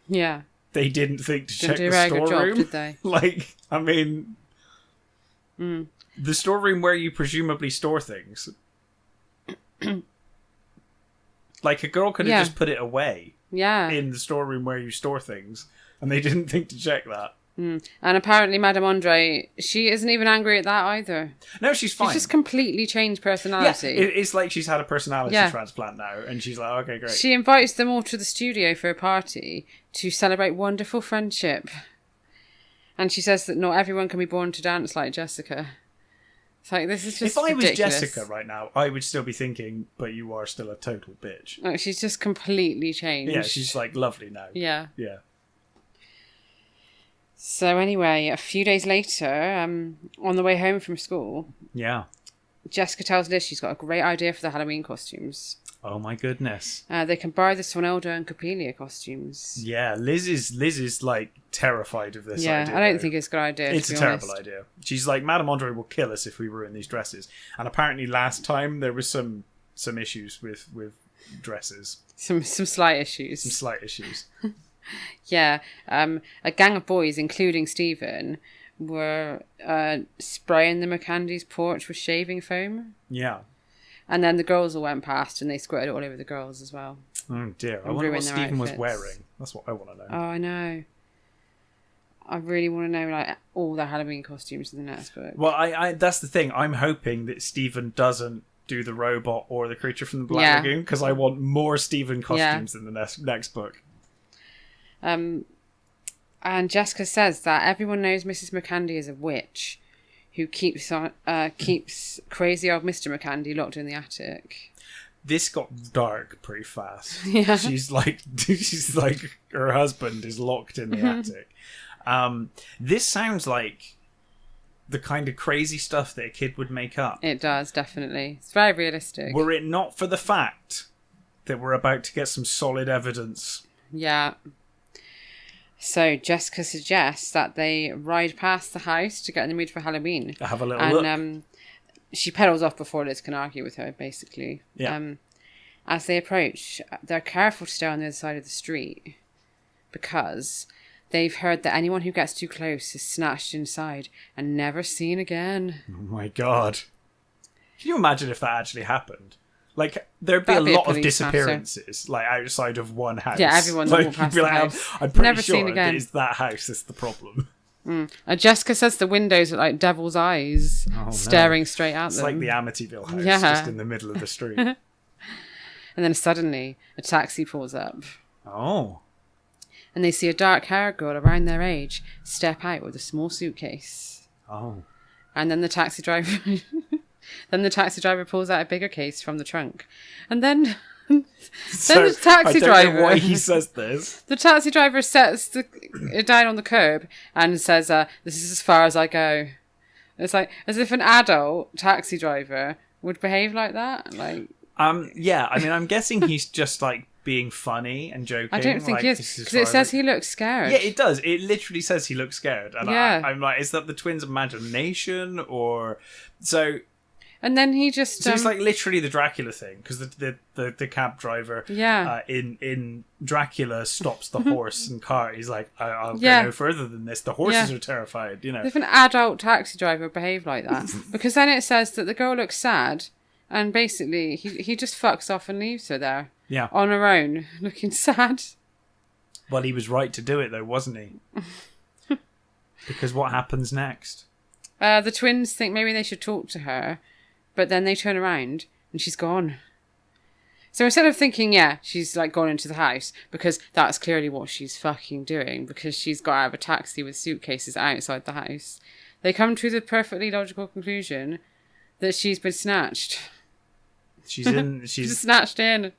Yeah. they didn't think to Didn't check do a the very good job, storeroom. did they? Like, I mean, the storeroom where you presumably store things. Like, a girl could have just put it away Yeah. in the storeroom where you store things, and they didn't think to check that. And apparently Madame Andre, she isn't even angry at that either. No, she's fine. She's just completely changed Yeah, personality. it's like she's had a personality transplant now, and she's like, okay, great. She invites them all to the studio for a party to celebrate wonderful friendship. And she says that not everyone can be born to dance like Jessica. It's like, this is just If I was ridiculous. Jessica right now, I would still be thinking, but you are still a total bitch. Like, she's just completely changed. Yeah, she's like lovely now. Yeah. Yeah. So anyway, a few days later, on the way home from school, Yeah. Jessica tells Liz she's got a great idea for the Halloween costumes. Oh my goodness. They can buy the Swanelda and Coppelia costumes. Yeah, Liz is like terrified of this idea. I don't though. think it's a good idea. It's to a be terrible honest. idea. She's like, Madame Andre will kill us if we ruin these dresses. And apparently last time there was some issues with dresses. Some slight issues. Some slight issues. Yeah, a gang of boys, including Stephen, were spraying the McCandy's porch with shaving foam. Yeah. And then the girls all went past and they squirted it all over the girls as well. Oh dear. I And wonder what ruin their Stephen was outfits. wearing. That's what I want to know. Oh, I know. I really want to know like all their Halloween costumes in the next book. Well, I that's the thing. I'm hoping that Stephen doesn't do the robot or the creature from the Black Lagoon, because I want more Stephen costumes in the next book. And Jessica says that everyone knows Mrs. McCandy is a witch who keeps crazy old Mr. McCandy locked in the attic. This got dark pretty fast. Yeah. She's like her husband is locked in the attic. This sounds like the kind of crazy stuff that a kid would make up. It does, definitely. It's very realistic. Were it not for the fact that we're about to get some solid evidence. Yeah. So Jessica suggests that they ride past the house to get in the mood for Halloween. Have a little look. She pedals off before Liz can argue with her, basically. Yeah. As they approach, they're careful to stay on the other side of the street because they've heard that anyone who gets too close is snatched inside and never seen again. Oh my god. Can you imagine if that actually happened? Like, there'd be That'd a be a lot of police disappearances, like, outside of one house. Yeah, everyone like, walk past you'd be the like, house. I'm pretty Never sure seen again. it's that house that's the problem. Jessica says the windows are like devil's eyes staring straight at It's them. like the Amityville house, Yeah. just in the middle of the street. And then suddenly, a taxi pulls up. Oh. And they see a dark-haired girl around their age step out with a small suitcase. Oh. And then the taxi driver... Then the taxi driver pulls out a bigger case from the trunk. And then... So, the taxi I don't driver... know why he says this. The taxi driver sets it down on the curb and says, this is as far as I go. It's like, as if an adult taxi driver would behave like that. Like, Yeah, I mean, I'm guessing he's just, like, being funny and joking. I don't think like, he is, because it says he looks scared. Yeah, it does. It literally says he looks scared. And Yeah. I'm like, is that the twins' imagination? Or... So... And then he just... So it's like literally the Dracula thing, because the cab driver in Dracula stops the horse and car. He's like, I'll go no further than this. The horses are terrified, you know. If an adult taxi driver behaved like that, because then it says that the girl looks sad, and basically he just fucks off and leaves her there, on her own, looking sad. Well, he was right to do it, though, wasn't he? Because what happens next? The twins think maybe they should talk to her. But then they turn around and she's gone. So instead of thinking, she's like gone into the house, because that's clearly what she's fucking doing, because she's got out of a taxi with suitcases outside the house, they come to the perfectly logical conclusion that she's been snatched. She's snatched in.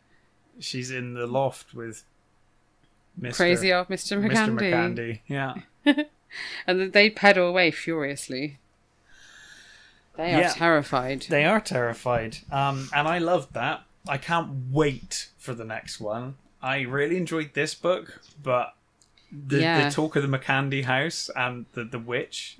She's in the loft with crazy old Mr. McCandy. Mr. McCandy, yeah. And then they pedal away furiously. They are terrified. They are terrified. And I loved that. I can't wait for the next one. I really enjoyed this book, but the talk of the McCandy house and the witch.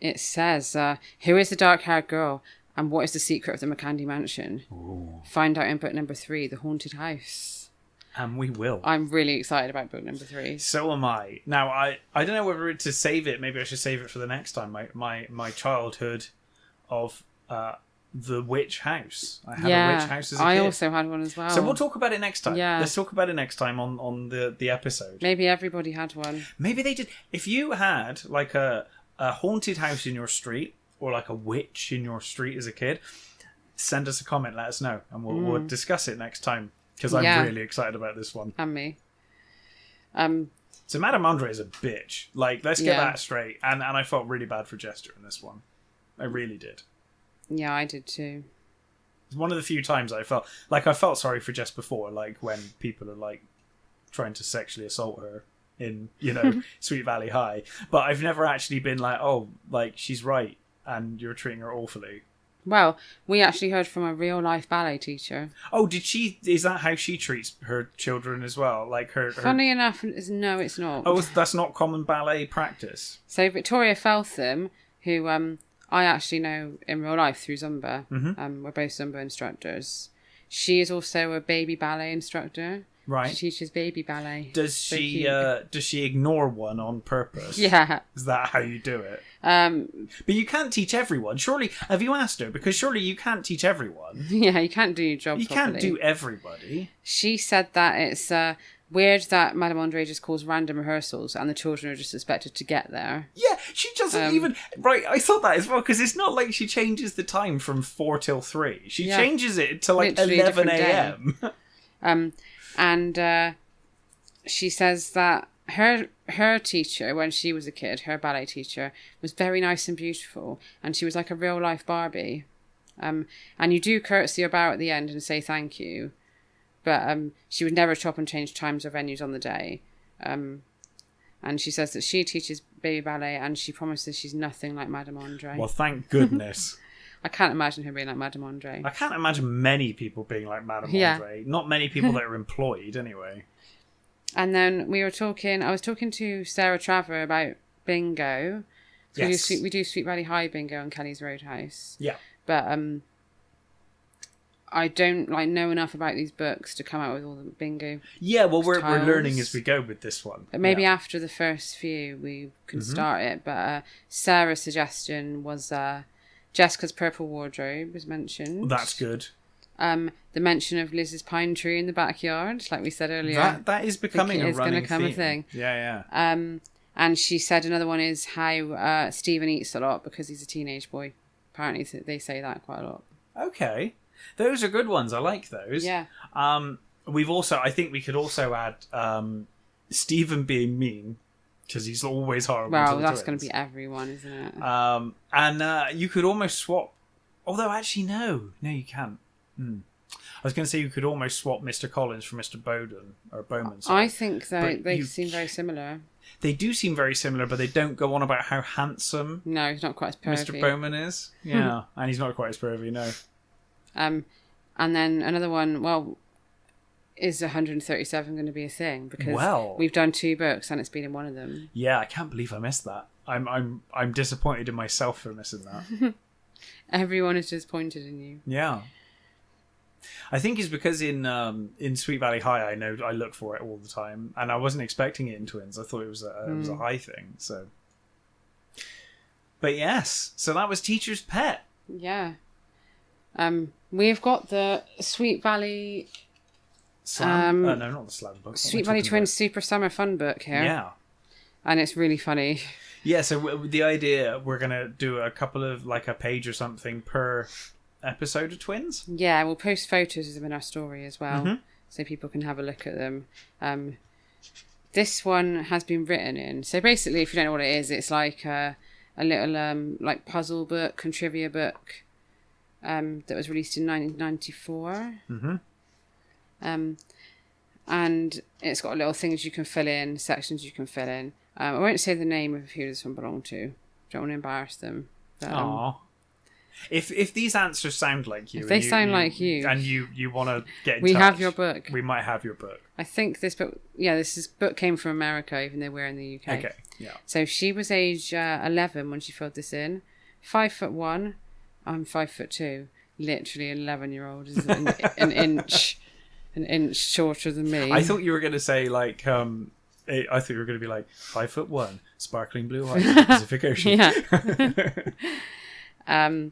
It says, who is the dark-haired girl and what is the secret of the McCandy mansion? Ooh. Find out in book number 3, The Haunted House. And we will. I'm really excited about book number 3. So am I. Now, I don't know whether to save it. Maybe I should save it for the next time. My childhood of the witch house. I had a witch house as a kid. I also had one as well. So we'll talk about it next time. Yeah. Let's talk about it next time on the episode. Maybe everybody had one. Maybe they did. If you had like a haunted house in your street, or like a witch in your street as a kid, send us a comment, let us know, and we'll discuss it next time, because I'm really excited about this one. And me. So Madame Andre is a bitch. Like, let's get that straight. And I felt really bad for Jester in this one. I really did. Yeah, I did too. It's one of the few times I felt sorry for Jess before, like when people are like trying to sexually assault her in, Sweet Valley High. But I've never actually been like, oh, like she's right and you're treating her awfully. Well, we actually heard from a real life ballet teacher. Oh, is that how she treats her children as well? Like her... Funny enough, no, it's not. Oh, that's not common ballet practice. So Victoria Feltham, who I actually know in real life through Zumba. Mm-hmm. We're both Zumba instructors. She is also a baby ballet instructor. Right. She teaches baby ballet. Does she ignore one on purpose? Yeah. Is that how you do it? But you can't teach everyone. Surely, have you asked her? Because surely you can't teach everyone. Yeah, you can't do your job You properly. can't do everybody. She said that it's weird that Madame Andre just calls random rehearsals and the children are just expected to get there. Yeah, she doesn't even... Right, I thought that as well, because it's not like she changes the time from 4 till 3. She changes it to like literally 11 a.m. And she says that her teacher, when she was a kid, her ballet teacher, was very nice and beautiful, and she was like a real life Barbie. And you do curtsy her bow at the end and say thank you, but she would never chop and change times or venues on the day. And she says that she teaches baby ballet, and she promises she's nothing like Madame Andre. Well, thank goodness. I can't imagine her being like Madame Andre. I can't imagine many people being like Madame Andre. Not many people that are employed, anyway. And then I was talking to Sarah Traver about bingo. Yes. We do Sweet Valley High bingo on Kelly's Roadhouse. Yeah. But I don't know enough about these books to come out with all the bingo. Yeah, well, we're learning as we go with this one. But maybe after the first few we can start it. But Sarah's suggestion was Jessica's Purple Wardrobe was mentioned. Well, that's good. The mention of Liz's pine tree in the backyard, like we said earlier. That is becoming a running become theme. a thing. Yeah. And she said another one is how Stephen eats a lot because he's a teenage boy. Apparently they say that quite a lot. Okay. Those are good ones. I like those. Yeah. I think we could also add Stephen being mean, because he's always horrible. Well, that's going to be everyone, isn't it? And you could almost swap. Although, actually, no, you can't. I was going to say you could almost swap Mr. Collins for Mr. Bowden or Bowman. Sorry. I think they seem very similar. They do seem very similar, but they don't go on about how handsome. No, he's not quite as pervy. Mr. Bowman is. Yeah, and he's not quite as pervy. No. And then another one. Well, is 137 going to be a thing? Because we've done 2 books and it's been in one of them. Yeah, I can't believe I missed that. I'm disappointed in myself for missing that. Everyone is disappointed in you. Yeah. I think it's because in Sweet Valley High, I look for it all the time, and I wasn't expecting it in Twins. I thought it was a high thing. So, but yes, so that was Teacher's Pet. Yeah. We've got the Sweet Valley. No, not the slam book. Sweet Valley Twins Super Summer Fun book here. Yeah. And it's really funny. Yeah. So the idea, we're gonna do a couple of a page or something per episode of Twins. Yeah, we'll post photos of them in our story as well, so people can have a look at them. This one has been written in. So basically, if you don't know what it is, it's like a little puzzle book and trivia book that was released in 1994. And it's got little things you can fill in, sections you can fill in. I won't say the name of who this one belonged to. Don't want to embarrass them. But, If these answers sound like you, if they sound like you, and you want to get in we touch, have your book. We might have your book. I think this book, this book came from America, even though we're in the UK. Okay, yeah. So she was age 11 when she filled this in. 5'1", I'm 5'2". Literally, 11-year-old is an inch shorter than me. I thought you were going to say I thought you were going to be 5'1", sparkling blue eyes, in the Pacific Ocean. Yeah.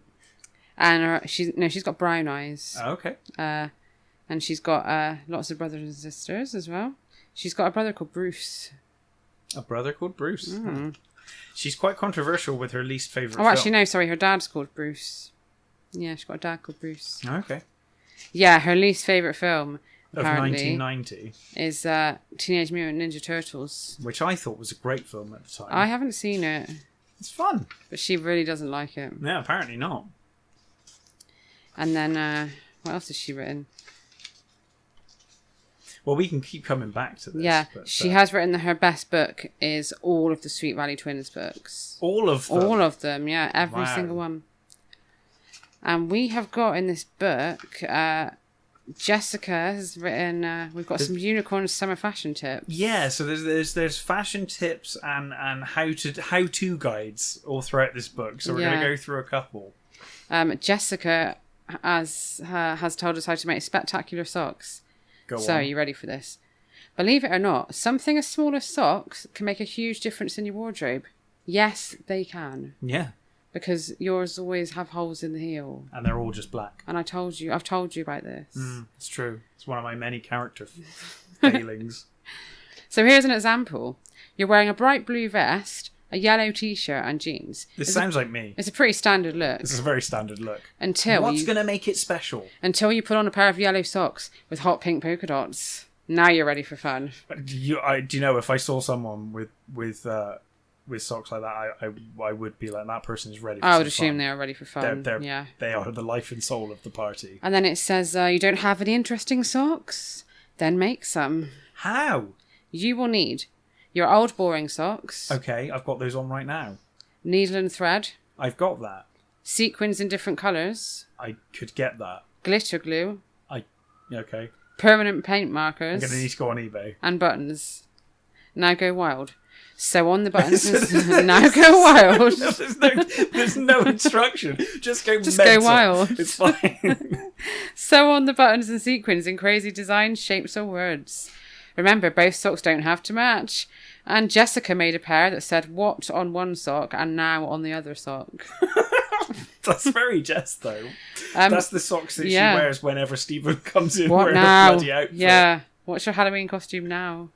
And she's got brown eyes. Oh, okay. And she's got lots of brothers and sisters as well. She's got a brother called Bruce. A brother called Bruce. She's quite controversial with her least favourite film. Actually, no, sorry. Her dad's called Bruce. Yeah, she's got a dad called Bruce. Okay. Yeah, her least favourite film, of 1990, is Teenage Mutant Ninja Turtles. Which I thought was a great film at the time. I haven't seen it. It's fun. But she really doesn't like it. Yeah, apparently not. And then, what else has she written? Well, we can keep coming back to this. Yeah, but, she has written that her best book is all of the Sweet Valley Twins books. All of them? All of them, yeah. Every single one. And we have got in this book, Jessica has written, we've got some unicorn summer fashion tips. Yeah, so there's fashion tips and how-to guides all throughout this book. So we're going to go through a couple. Jessica has told us how to make spectacular socks. So, are you ready for this? Believe it or not, something as small as socks can make a huge difference in your wardrobe. Yes, they can. Yeah. Because yours always have holes in the heel. And they're all just black. And I've told you about this. It's true. It's one of my many character failings. So here's an example. You're wearing a bright blue vest, a yellow t-shirt and jeans. This sounds like me. It's a pretty standard look. This is a very standard look. What's going to make it special? Until you put on a pair of yellow socks with hot pink polka dots. Now you're ready for fun. Do you know, if I saw someone with socks like that, I would be like, that person is ready for I would some assume fun. they are ready for fun. They're They are the life and soul of the party. And then it says, you don't have any interesting socks? Then make some. How? You will need your old boring socks. Okay, I've got those on right now. Needle and thread. I've got that. Sequins in different colours. I could get that. Glitter glue. Okay. Permanent paint I'm markers. going to need to go on eBay. And buttons. Now go wild. Sew on the buttons. Now go wild. There's no instruction. Just go Just mental. go wild. It's fine. Sew on the buttons and sequins in crazy designs, shapes or words. Remember, both socks don't have to match. And Jessica made a pair that said what on one sock and now on the other sock. That's very Jess, though. That's the socks that she wears whenever Stephen comes in wearing a bloody outfit. Yeah. What's your Halloween costume now?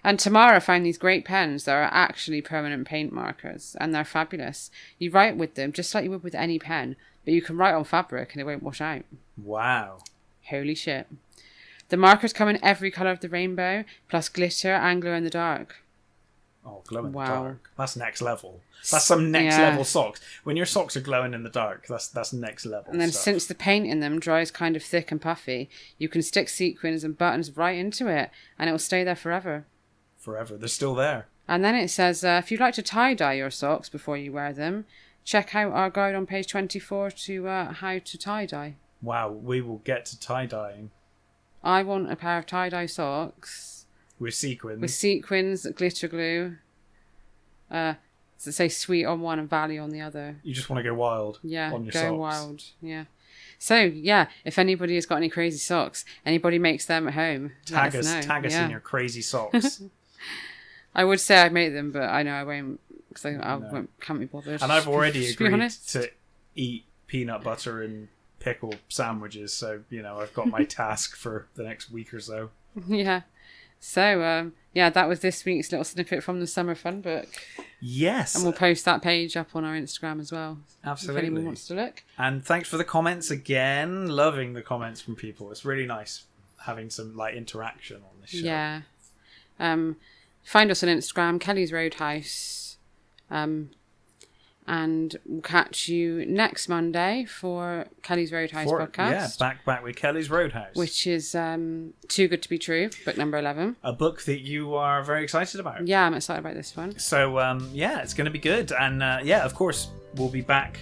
And Tamara found these great pens that are actually permanent paint markers, and they're fabulous. You write with them just like you would with any pen, but you can write on fabric and it won't wash out. Wow. Holy shit. The markers come in every colour of the rainbow, plus glitter and glow in the dark. Oh, glow in the dark. That's next level. That's some next level socks. When your socks are glowing in the dark, that's next level. And then stuff. Since the paint in them dries kind of thick and puffy, you can stick sequins and buttons right into it, and it will stay there forever. Forever. They're still there. And then it says, if you'd like to tie-dye your socks before you wear them, check out our guide on page 24 to how to tie-dye. Wow, we will get to tie-dyeing. I want a pair of tie-dye socks. With sequins. With sequins, glitter glue. So say sweet on one and valley on the other. You just want to go wild on your socks. Yeah, go wild. Yeah. So, yeah, if anybody has got any crazy socks, anybody makes them at home, Tag us in your crazy socks. I would say I'd make them, but I know I won't, because can't be bothered. And I've already agreed honest. to eat peanut butter and pickle sandwiches, so, I've got my task for the next week or so. Yeah. So, that was this week's little snippet from the Summer Fun Book. Yes. And we'll post that page up on our Instagram as well. Absolutely. If anyone wants to look. And thanks for the comments again. Loving the comments from people. It's really nice having some interaction on this show. Yeah. Find us on Instagram, Kelly's Roadhouse. And we'll catch you next Monday for Kelly's Roadhouse podcast. Yeah, back with Kelly's Roadhouse. Which is Too Good to Be True, book number 11. A book that you are very excited about. Yeah, I'm excited about this one. So, it's going to be good. And, of course, we'll be back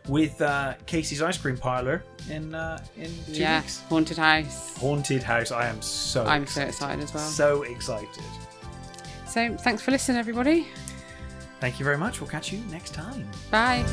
with Casey's Ice Cream Parlor in 2 weeks. Haunted House. Haunted House. I'm so excited as well. So excited. So, thanks for listening, everybody. Thank you very much. We'll catch you next time. Bye.